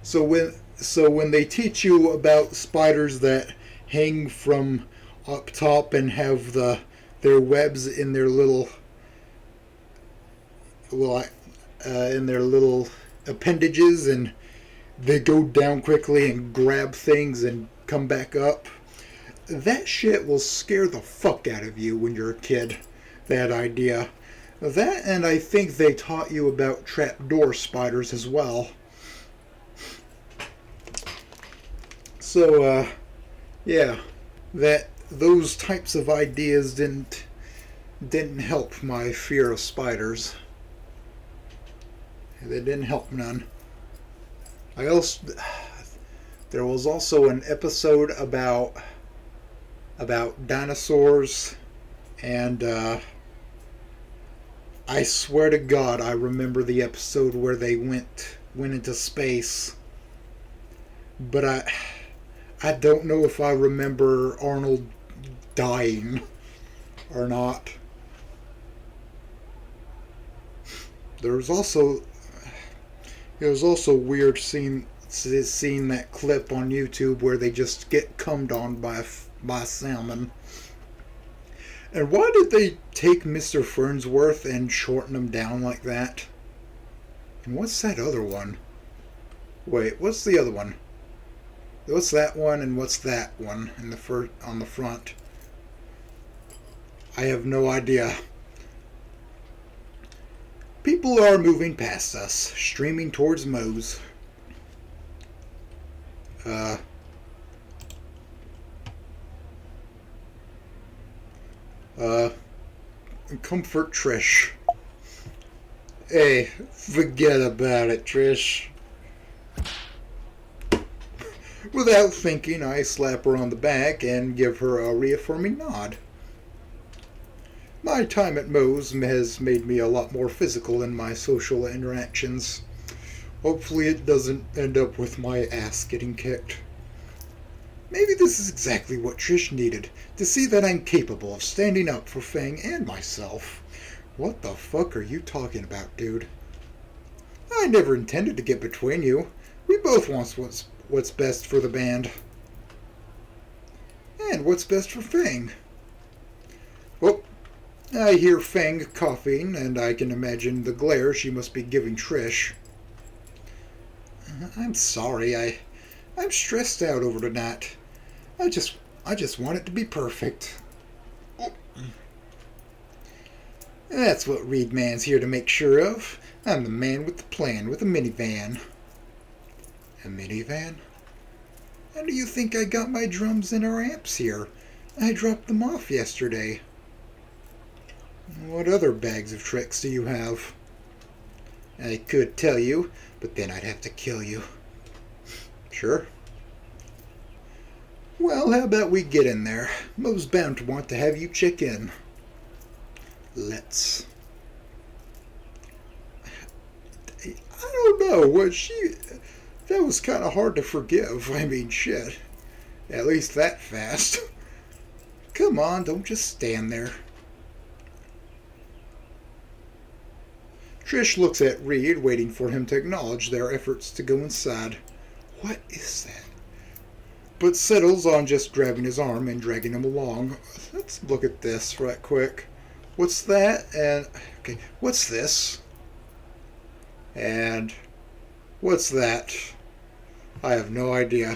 A: So when they teach you about spiders that hang from up top and have their webs in their little appendages, and they go down quickly and grab things and come back up, that shit will scare the fuck out of you when you're a kid. That idea. That, and I think they taught you about trapdoor spiders as well. So, yeah, those types of ideas didn't help my fear of spiders. They didn't help none. There was also an episode about dinosaurs, and I swear to God, I remember the episode where they went into space, but I don't know if I remember Arnold dying or not. It was also weird seeing that clip on YouTube where they just get cummed on by salmon. And why did they take Mr. Fernsworth and shorten him down like that? And what's that other one? Wait, what's the other one? What's that one and what's that one on the front? I have no idea. People are moving past us, streaming towards Moe's. Comfort Trish. Hey, forget about it, Trish. Without thinking, I slap her on the back and give her a reaffirming nod. My time at Moe's has made me a lot more physical in my social interactions. Hopefully it doesn't end up with my ass getting kicked. Maybe this is exactly what Trish needed, to see that I'm capable of standing up for Fang and myself. What the fuck are you talking about, dude? I never intended to get between you. We both want what's best for the band. And what's best for Fang? Well, I hear Fang coughing, and I can imagine the glare she must be giving Trish. I'm sorry, I'm stressed out over tonight. I just want it to be perfect. That's what Reed Man's here to make sure of. I'm the man with the plan with a minivan. A minivan? How do you think I got my drums and our amps here? I dropped them off yesterday. What other bags of tricks do you have? I could tell you, but then I'd have to kill you. Sure. Well, how about we get in there? Mo's bound to want to have you check in. Let's. I don't know. That was kind of hard to forgive. I mean, shit. At least that fast. Come on, don't just stand there. Trish looks at Reed, waiting for him to acknowledge their efforts to go inside. What is that? But settles on just grabbing his arm and dragging him along. Let's look at this right quick. What's that? And, okay, what's this? And, what's that? I have no idea.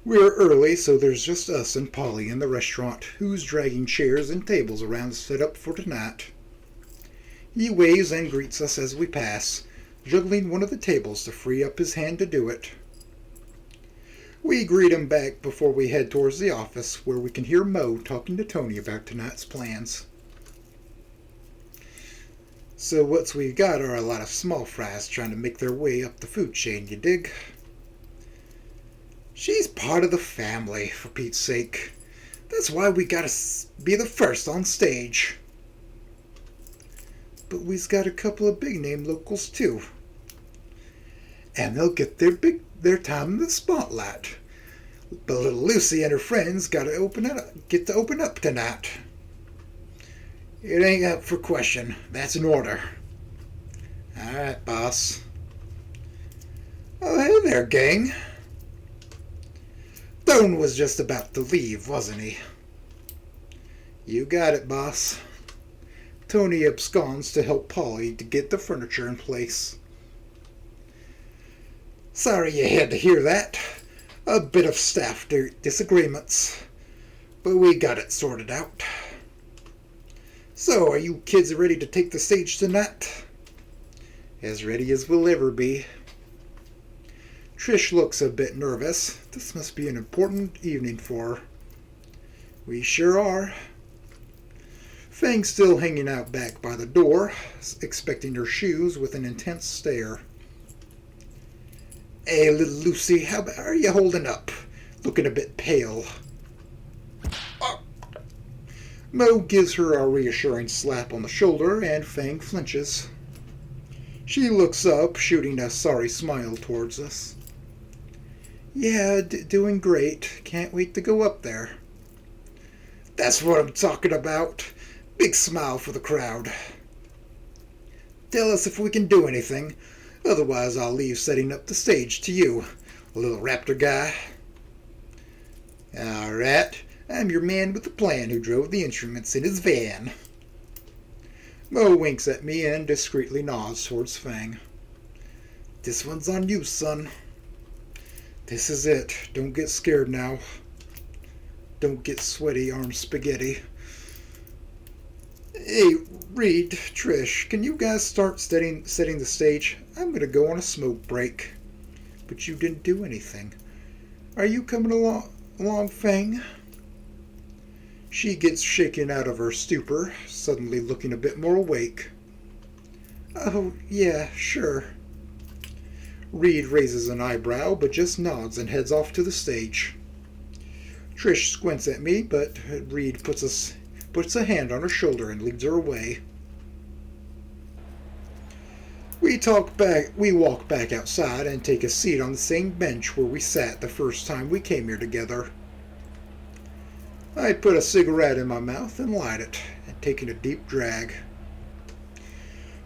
A: We're early, so there's just us and Polly in the restaurant, who's dragging chairs and tables around set up for tonight. He waves and greets us as we pass, juggling one of the tables to free up his hand to do it. We greet him back before we head towards the office, where we can hear Mo talking to Tony about tonight's plans. So what we've got are a lot of small fries trying to make their way up the food chain, you dig? She's part of the family, for Pete's sake. That's why we gotta be the first on stage. But we've got a couple of big-name locals, too. And they'll get their time in the spotlight. But little Lucy and her friends get to open up tonight. It ain't up for question. That's an order. All right, boss. Oh, hey there, gang. Stone was just about to leave, wasn't he? You got it, boss. Tony absconds to help Polly to get the furniture in place. Sorry you had to hear that. A bit of staff disagreements. But we got it sorted out. So, are you kids ready to take the stage tonight? As ready as we'll ever be. Trish looks a bit nervous. This must be an important evening for her. We sure are. Fang's still hanging out back by the door, expecting her shoes with an intense stare. Hey, little Lucy, how are you holding up? Looking a bit pale. Oh. Mo gives her a reassuring slap on the shoulder, and Fang flinches. She looks up, shooting a sorry smile towards us. Yeah, doing great. Can't wait to go up there. That's what I'm talking about. Big smile for the crowd. Tell us if we can do anything. Otherwise, I'll leave setting up the stage to you, little raptor guy. All right, I'm your man with the plan who drove the instruments in his van. Mo winks at me and discreetly nods towards Fang. This one's on you, son. This is it. Don't get scared now. Don't get sweaty arm spaghetti. Hey, Reed, Trish, can you guys start setting the stage? I'm going to go on a smoke break. But you didn't do anything. Are you coming along, Fang? She gets shaken out of her stupor, suddenly looking a bit more awake. Oh, yeah, sure. Reed raises an eyebrow, but just nods and heads off to the stage. Trish squints at me, but Reed puts a hand on her shoulder and leads her away. We walk back outside and take a seat on the same bench where we sat the first time we came here together. I put a cigarette in my mouth and light it, and taking a deep drag.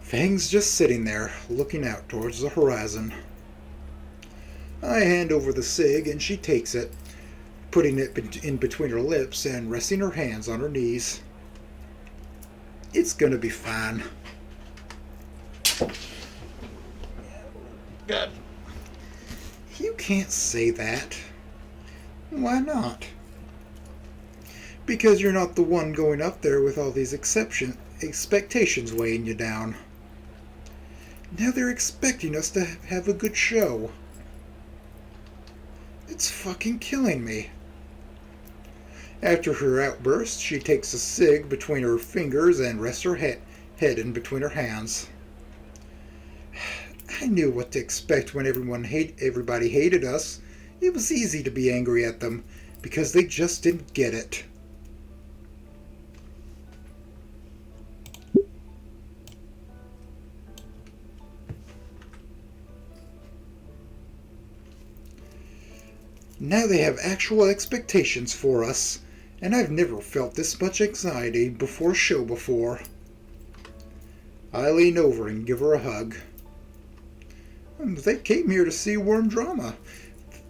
A: Fang's just sitting there, looking out towards the horizon. I hand over the cig and she takes it, putting it in between her lips and resting her hands on her knees. It's gonna be fine. God. You can't say that. Why not? Because you're not the one going up there with all these expectations weighing you down. Now they're expecting us to have a good show. It's fucking killing me. After her outburst, she takes a cig between her fingers and rests her head in between her hands. I knew what to expect when everybody hated us. It was easy to be angry at them because they just didn't get it. Now they have actual expectations for us, and I've never felt this much anxiety before a show before. I lean over and give her a hug. They came here to see warm drama.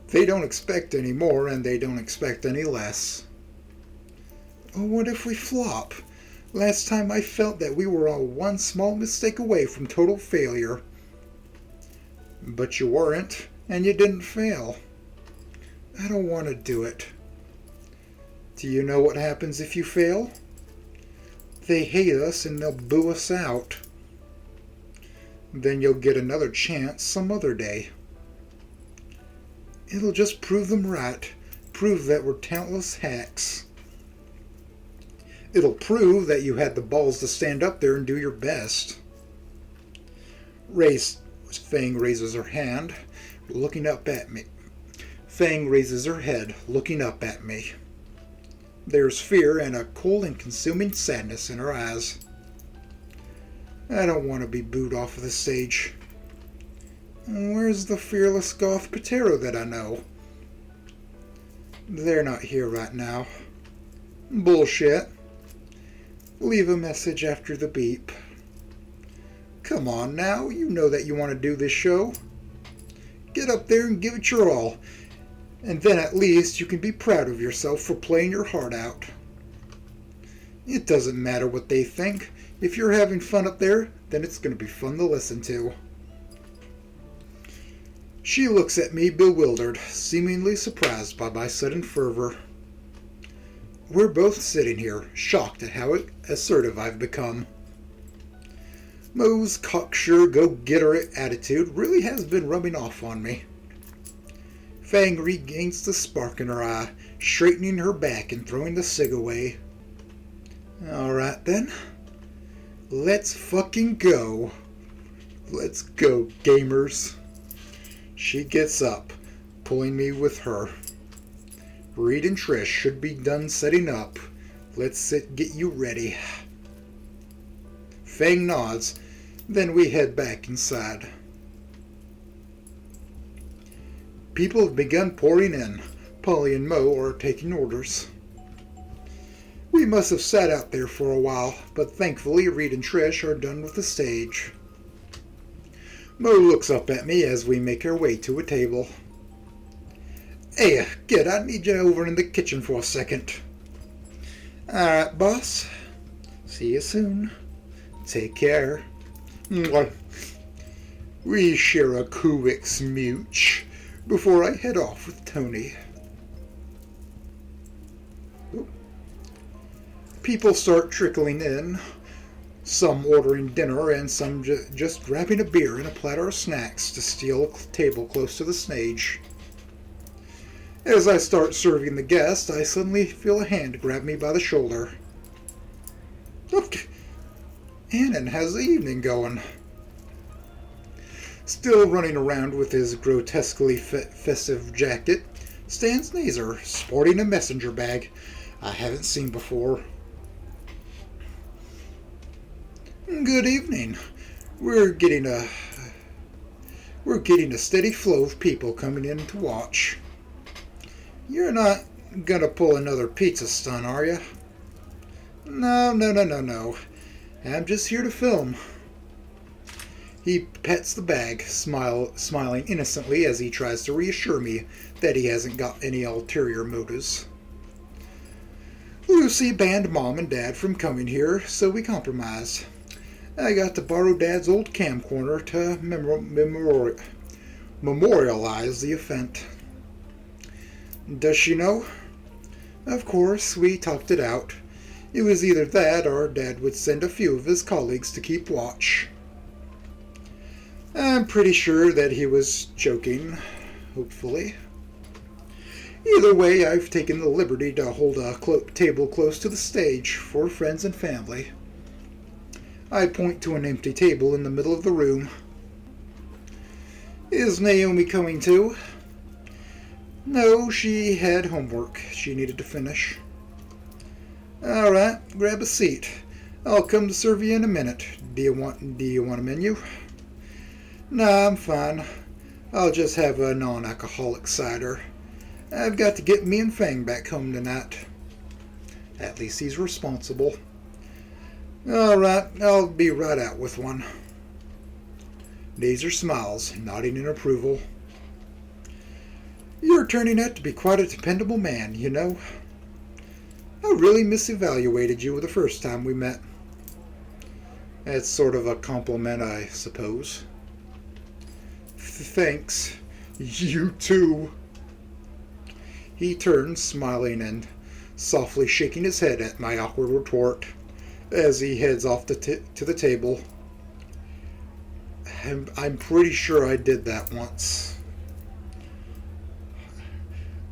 A: They don't expect any more, and they don't expect any less. Oh, what if we flop? Last time I felt that we were all one small mistake away from total failure. But you weren't, and you didn't fail. I don't want to do it. Do you know what happens if you fail? They hate us and they'll boo us out. Then you'll get another chance some other day. It'll just prove them right. Prove that we're talentless hacks. It'll prove that you had the balls to stand up there and do your best. Fang raises her hand, looking up at me. Fang raises her head, looking up at me. There's fear and a cold and consuming sadness in her eyes. I don't want to be booed off of the stage. Where's the fearless goth Patero that I know? They're not here right now. Bullshit. Leave a message after the beep. Come on now, you know that you want to do this show. Get up there and give it your all. And then at least you can be proud of yourself for playing your heart out. It doesn't matter what they think. If you're having fun up there, then it's going to be fun to listen to. She looks at me bewildered, seemingly surprised by my sudden fervor. We're both sitting here, shocked at how assertive I've become. Mo's cocksure go-getter attitude really has been rubbing off on me. Fang regains the spark in her eye, straightening her back and throwing the cig away. Alright then. Let's fucking go. Let's go, gamers. She gets up, pulling me with her. Reed and Trish should be done setting up. Let's get you ready. Fang nods, then we head back inside. People have begun pouring in. Polly and Mo are taking orders. We must have sat out there for a while, but thankfully Reed and Trish are done with the stage. Mo looks up at me as we make our way to a table. Hey, kid, I need you over in the kitchen for a second. Alright, boss. See you soon. Take care. We share a quick smooch before I head off with Tony. People start trickling in, some ordering dinner and some just grabbing a beer and a platter of snacks to steal a table close to the stage. As I start serving the guests, I suddenly feel a hand grab me by the shoulder. Look, Annan, how's the evening going? Still running around with his grotesquely festive jacket, stands Nazer, sporting a messenger bag I haven't seen before. Good evening. We're getting a We're getting a steady flow of people coming in to watch. You're not gonna pull another pizza stunt, are you? No, no, no, no, no. I'm just here to film. He pets the bag, smiling innocently as he tries to reassure me that he hasn't got any ulterior motives. Lucy banned Mom and Dad from coming here, so we compromised. I got to borrow Dad's old camcorder to memorialize the event. Does she know? Of course, we talked it out. It was either that or Dad would send a few of his colleagues to keep watch. I'm pretty sure that he was joking, hopefully. Either way, I've taken the liberty to hold a table close to the stage for friends and family. I point to an empty table in the middle of the room. Is Naomi coming too? No, she had homework she needed to finish. All right, grab a seat. I'll come to serve you in a minute. Do you want a menu? Nah, I'm fine. I'll just have a non-alcoholic cider. I've got to get me and Fang back home tonight. At least he's responsible. All right, I'll be right out with one. Nazer smiles, nodding in approval. You're turning out to be quite a dependable man, you know. I really misevaluated you the first time we met. That's sort of a compliment, I suppose. Thanks. You too. He turns, smiling and softly shaking his head at my awkward retort as he heads off to the table. I'm pretty sure I did that once.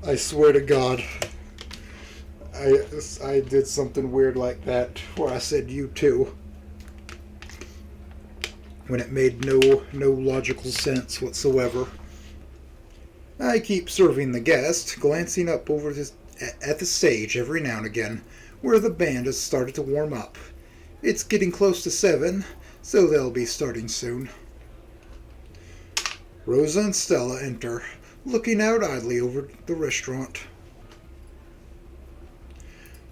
A: I swear to God, I did something weird like that where I said you too, when it made no logical sense whatsoever. I keep serving the guest, glancing up over at the stage every now and again, where the band has started to warm up. It's getting close to 7, so they'll be starting soon. Rosa and Stella enter, looking out idly over the restaurant.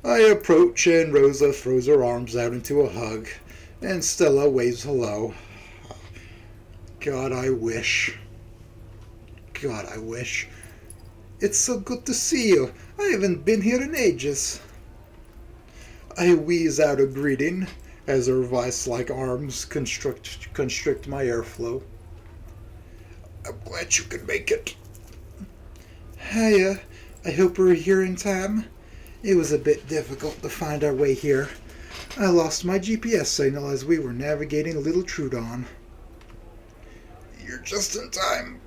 A: I approach and Rosa throws her arms out into a hug, and Stella waves hello. God, I wish. God, I wish. It's so good to see you. I haven't been here in ages. I wheeze out a greeting as her vice-like arms constrict my airflow. I'm glad you could make it. Hiya. I hope we're here in time. It was a bit difficult to find our way here. I lost my GPS signal as we were navigating Little Trudon. You're just in time.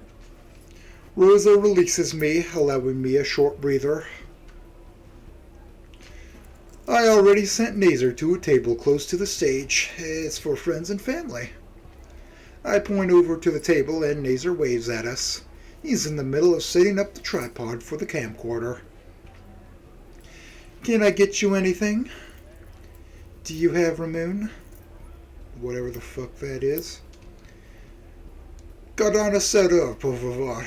A: Rosa releases me, allowing me a short breather. I already sent Nazer to a table close to the stage. It's for friends and family. I point over to the table and Nazer waves at us. He's in the middle of setting up the tripod for the camcorder. Can I get you anything? Do you have Ramon? Whatever the fuck that is. Carne asada, por favor.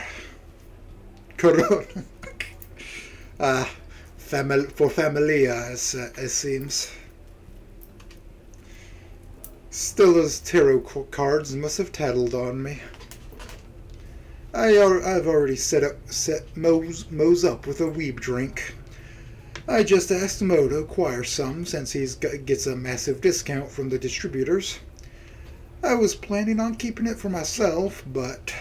A: For familia, it seems. Stella's tarot cards must have tattled on me. I've already set Mo's up with a weeb drink. I just asked Mo to acquire some since he gets a massive discount from the distributors. I was planning on keeping it for myself, but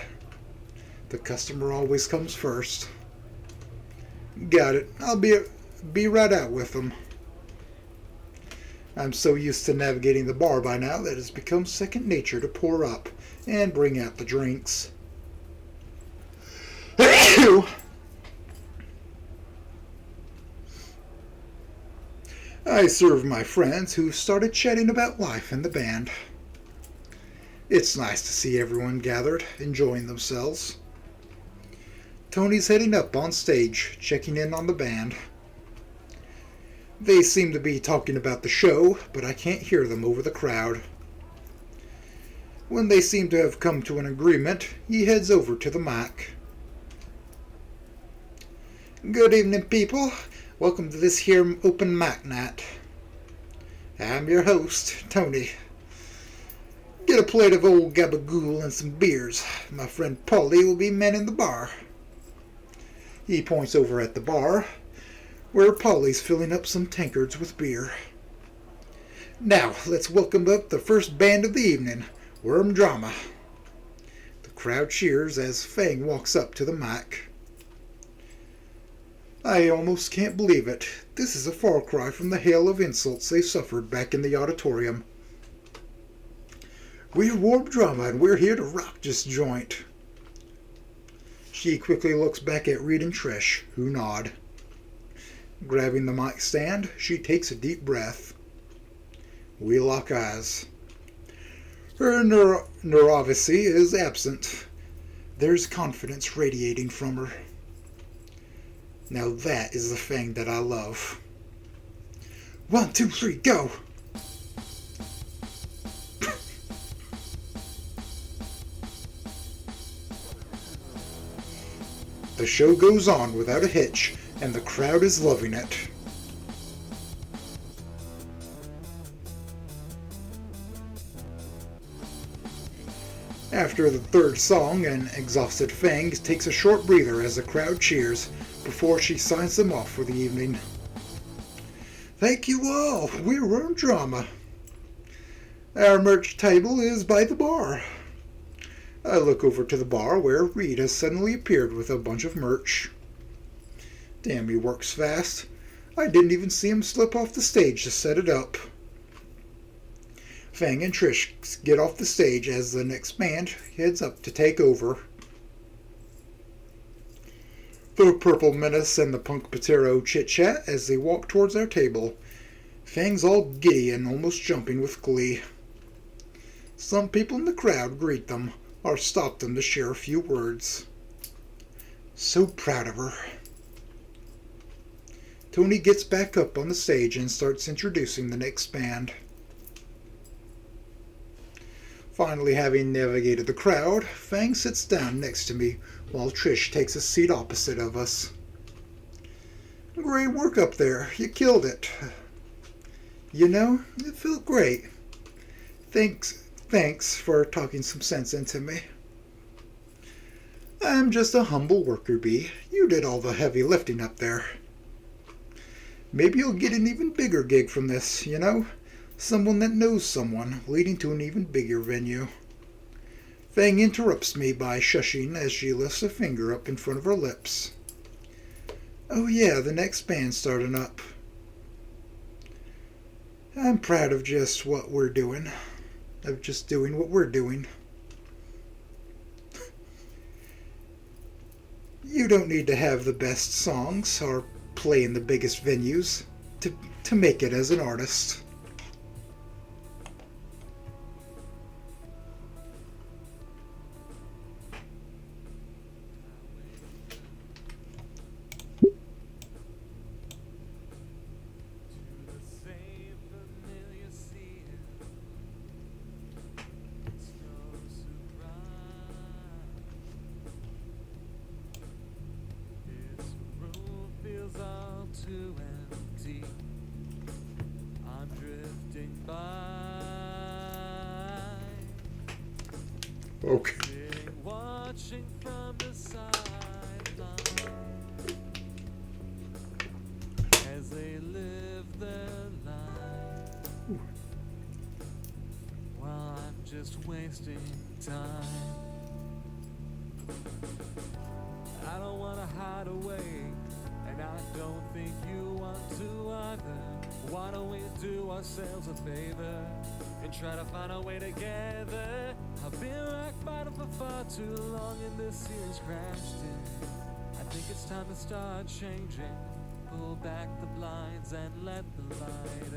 A: the customer always comes first. Got it. I'll be right out with them. I'm so used to navigating the bar by now that it's become second nature to pour up and bring out the drinks. I serve my friends who started chatting about life in the band. It's nice to see everyone gathered, enjoying themselves. Tony's heading up on stage, checking in on the band. They seem to be talking about the show, but I can't hear them over the crowd. When they seem to have come to an agreement, he heads over to the mic. Good evening, people. Welcome to this here open mic night. I'm your host, Tony. Get a plate of old gabagool and some beers. My friend Polly will be manning the bar. He points over at the bar, where Polly's filling up some tankards with beer. Now, let's welcome up the first band of the evening, Worm Drama. The crowd cheers as Fang walks up to the mic. I almost can't believe it. This is a far cry from the hail of insults they suffered back in the auditorium. We're Worm Drama and we're here to rock this joint. She quickly looks back at Reed and Trish, who nod. Grabbing the mic stand, she takes a deep breath. We lock eyes. Her nervosity is absent. There's confidence radiating from her. Now that is the Fang that I love. 1, 2, 3, go! The show goes on without a hitch, and the crowd is loving it. After the third song, an exhausted Fang takes a short breather as the crowd cheers before she signs them off for the evening. Thank you all. We're Worm Drama. Our merch table is by the bar. I look over to the bar where Reed has suddenly appeared with a bunch of merch. Damn, he works fast. I didn't even see him slip off the stage to set it up. Fang and Trish get off the stage as the next band heads up to take over. The Purple Menace and the Punk Patero chit-chat as they walk towards our table. Fang's all giddy and almost jumping with glee. Some people in the crowd greet them or stop them to share a few words. So proud of her. Tony gets back up on the stage and starts introducing the next band. Finally, having navigated the crowd, Fang sits down next to me while Trish takes a seat opposite of us. Great work up there. You killed it. You know, it felt great. Thanks for talking some sense into me. I'm just a humble worker bee. You did all the heavy lifting up there. Maybe you'll get an even bigger gig from this, you know? Someone that knows someone, leading to an even bigger venue. Fang interrupts me by shushing as she lifts a finger up in front of her lips. Oh yeah, the next band's starting up. I'm proud of just what we're doing. Of just doing what we're doing. You don't need to have the best songs or play in the biggest venues to make it as an artist.
C: Too empty. I'm drifting by.
A: Okay.
C: Sitting, watching from the sideline as they live their life, while I'm just wasting time. I don't wanna hide away, and I don't think you want to either. Why don't we do ourselves a favor and try to find our way together? I've been rock bottom for far too long and this year's crashed in. I think it's time to start changing. Pull back the blinds and let the light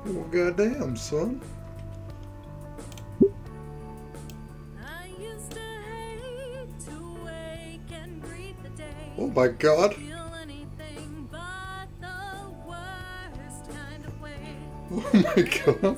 C: in.
A: Well, goddamn, son. Oh my god. Oh my god.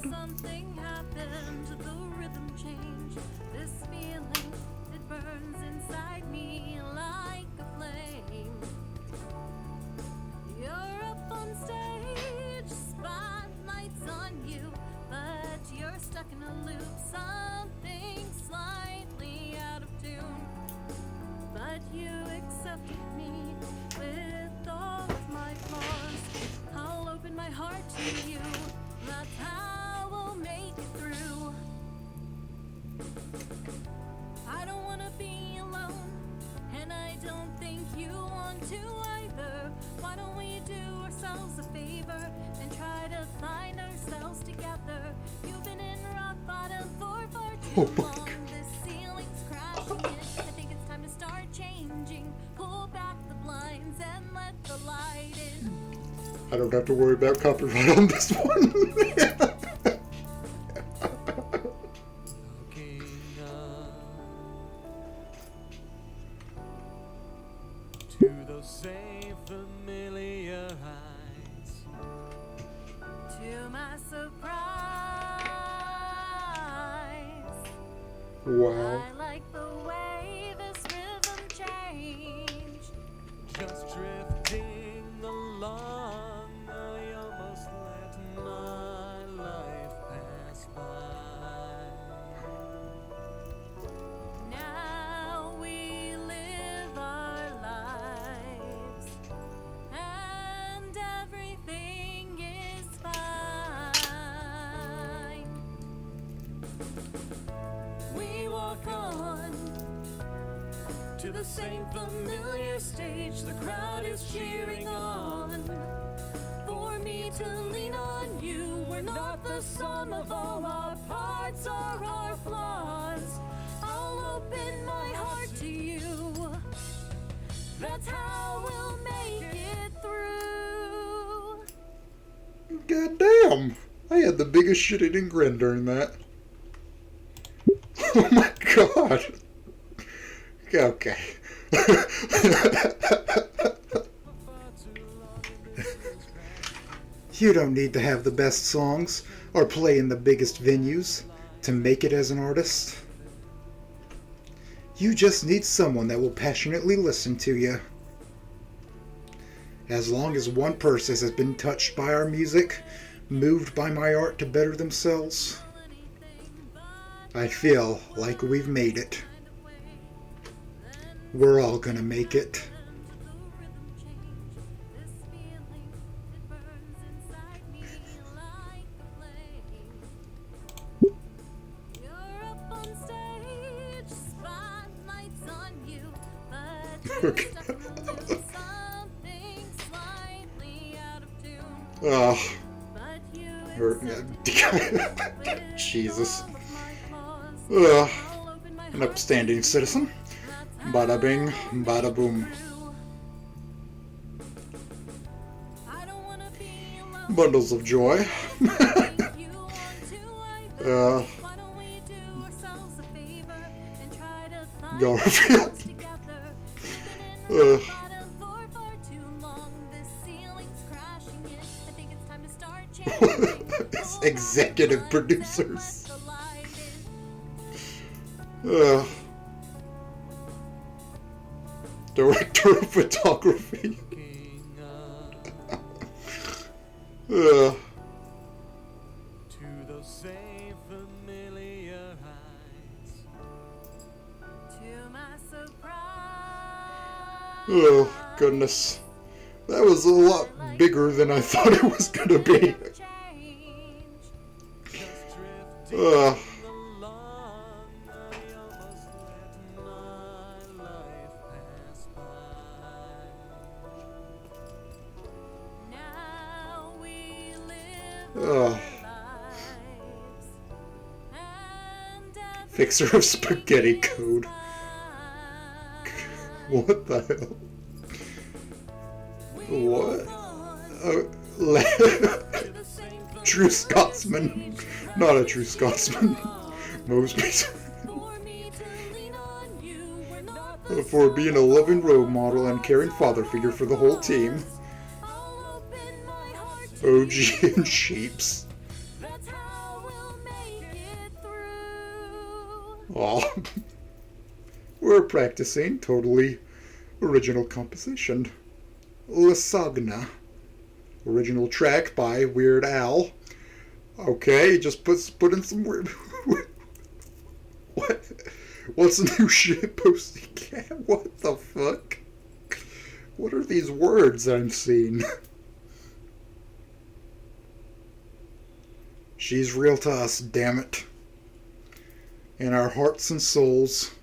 D: ourselves a favor and try to find ourselves together. You've been in rock bottom for far too
A: Oh my
D: long.
A: God.
D: The ceiling's crashing in. I think it's time to start changing. Pull back the blinds and let the light in.
A: I don't have to worry about copyright on this one.
C: Looking up to those same familiar eyes.
D: To my surprise,
A: Wow.
D: I like the way this rhythm changed.
C: Just drifting along, I almost let my life pass by.
D: Now we live our lives, and everything is fine. We walk on to the same familiar stage. The crowd is cheering on for me to lean on you. We're not the sum of all our parts or our flaws. I'll open my heart to you. That's how we'll make it through.
A: God damn. I had the biggest shit-eating grin during that. Oh my god. Okay. You don't need to have the best songs or play in the biggest venues to make it as an artist. You just need someone that will passionately listen to you. As long as one person has been touched by our music, moved by my art to better themselves, I feel like we've made it. We're all gonna make it. Okay. Oh, Jesus. An upstanding citizen. Bada bing, bada boom. Bundles of joy. Garfield. Executive producers. Director of photography.
C: To those same familiar eyes.
D: To my surprise.
A: Oh, goodness. That was a lot bigger than I thought it was gonna be. Ugh. Ugh. Fixer of spaghetti code. What the hell? What? True Scotsman. Not a true Scotsman. Mosby's. For being a loving role model and caring father figure for the whole team. OG and Sheeps. Aw. We're practicing totally original composition. Lasagna. Original track by Weird Al. Okay, just put in some weird. What? What's the new shit posting? What the fuck? What are these words I'm seeing? She's real to us, damn it. In our hearts and souls.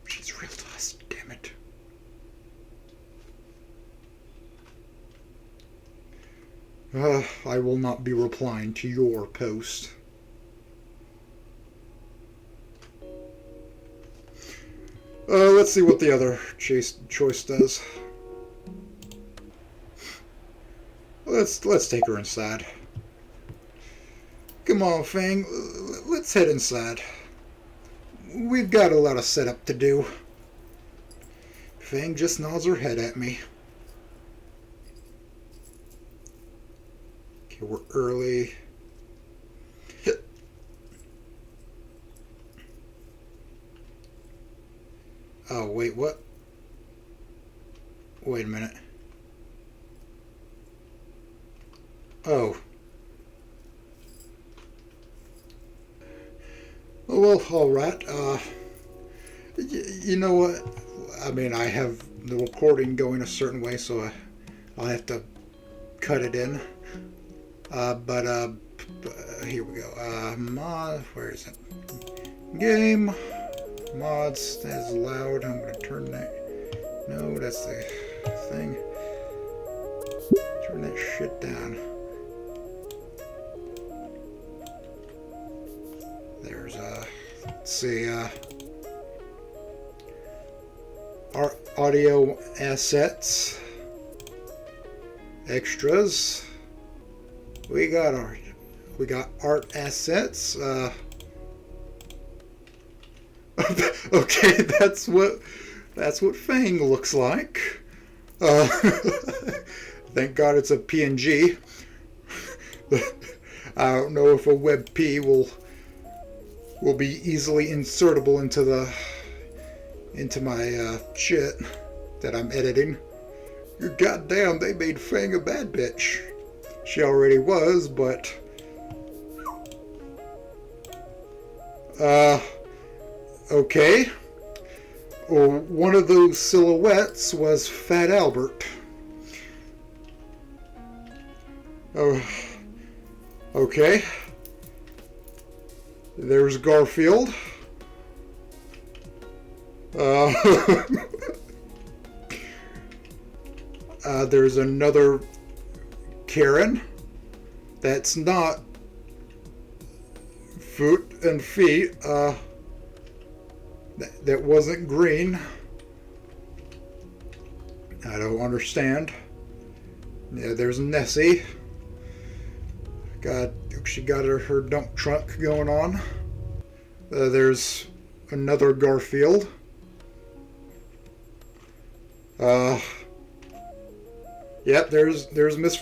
A: She's real to us, damn it. I will not be replying to your post. Let's see what the other choice does. Let's take her inside. Come on, Fang. Let's head inside. We've got a lot of setup to do. Fang just nods her head at me. Okay, we're early. Oh, wait, what? Wait a minute. Oh. Well, alright. You know what? I mean, I have the recording going a certain way, so I'll have to cut it in. But here we go. Mod, where is it? Game. Mods, that's loud. I'm gonna turn that. No, that's the thing. Turn that shit down. There's let's see, our audio assets, extras. We got art assets. Okay, that's what Fang looks like. Thank God it's a PNG. I don't know if a WebP will be easily insertable into my shit that I'm editing. Goddamn, they made Fang a bad bitch. She already was, but okay. One of those silhouettes was Fat Albert. Oh, okay. There's Garfield. There's another Karen. That's not Foot and Feet. That wasn't green. I don't understand. Yeah, there's Nessie. She got her dump truck going on. There's another Garfield. Yep, there's Miss,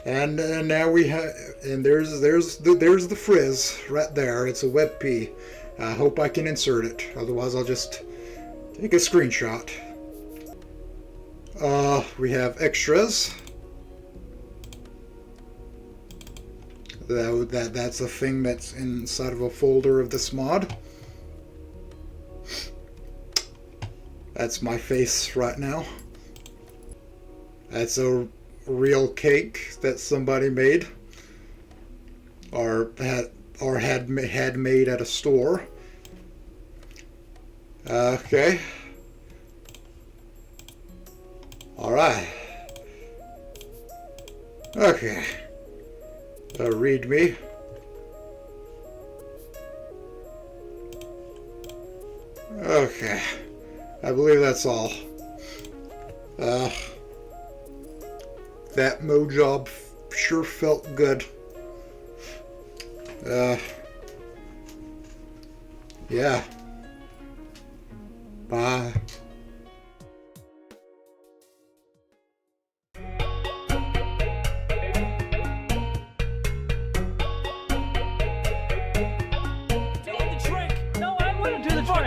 A: and now we have, and there's the frizz right there. It's a WebP. I hope I can insert it. Otherwise, I'll just take a screenshot. We have extras. That's a thing that's inside of a folder of this mod. That's my face right now. That's a real cake that somebody made, or had made at a store. Okay. All right. Okay. Read me. Okay. I believe that's all. That mo job sure felt good. Yeah. Bye.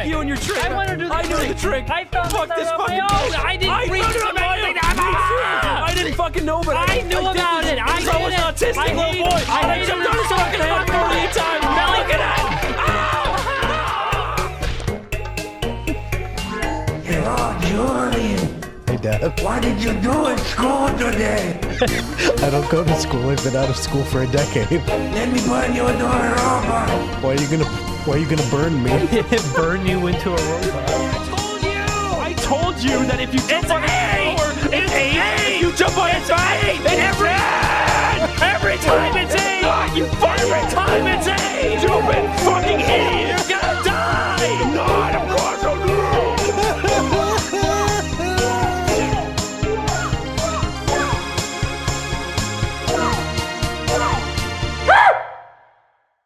C: You and your trick.
E: I want to do the trick.
C: I knew the trick.
E: I found
C: Fuck
E: this
C: this
E: out on
C: fucking
E: my own.
C: bullshit.
E: I didn't read
C: found it on my own. I didn't fucking know, but
E: I knew about it. I
C: was an
E: did it.
C: autistic
E: I
C: little
E: hate
C: boy.
E: it. I
C: I
E: hate
C: jumped
E: it.
C: on his fucking head 48 times. Now look at that.
F: Oh, Julian,
G: Hey, Dad.
F: what did you do at school today?
G: I don't go to school. I've been out of school for a decade.
F: Let me burn your door over.
G: Why are you gonna burn me?
E: Burn you into a robot.
C: I told you that if you jump on his back, if you jump on his back,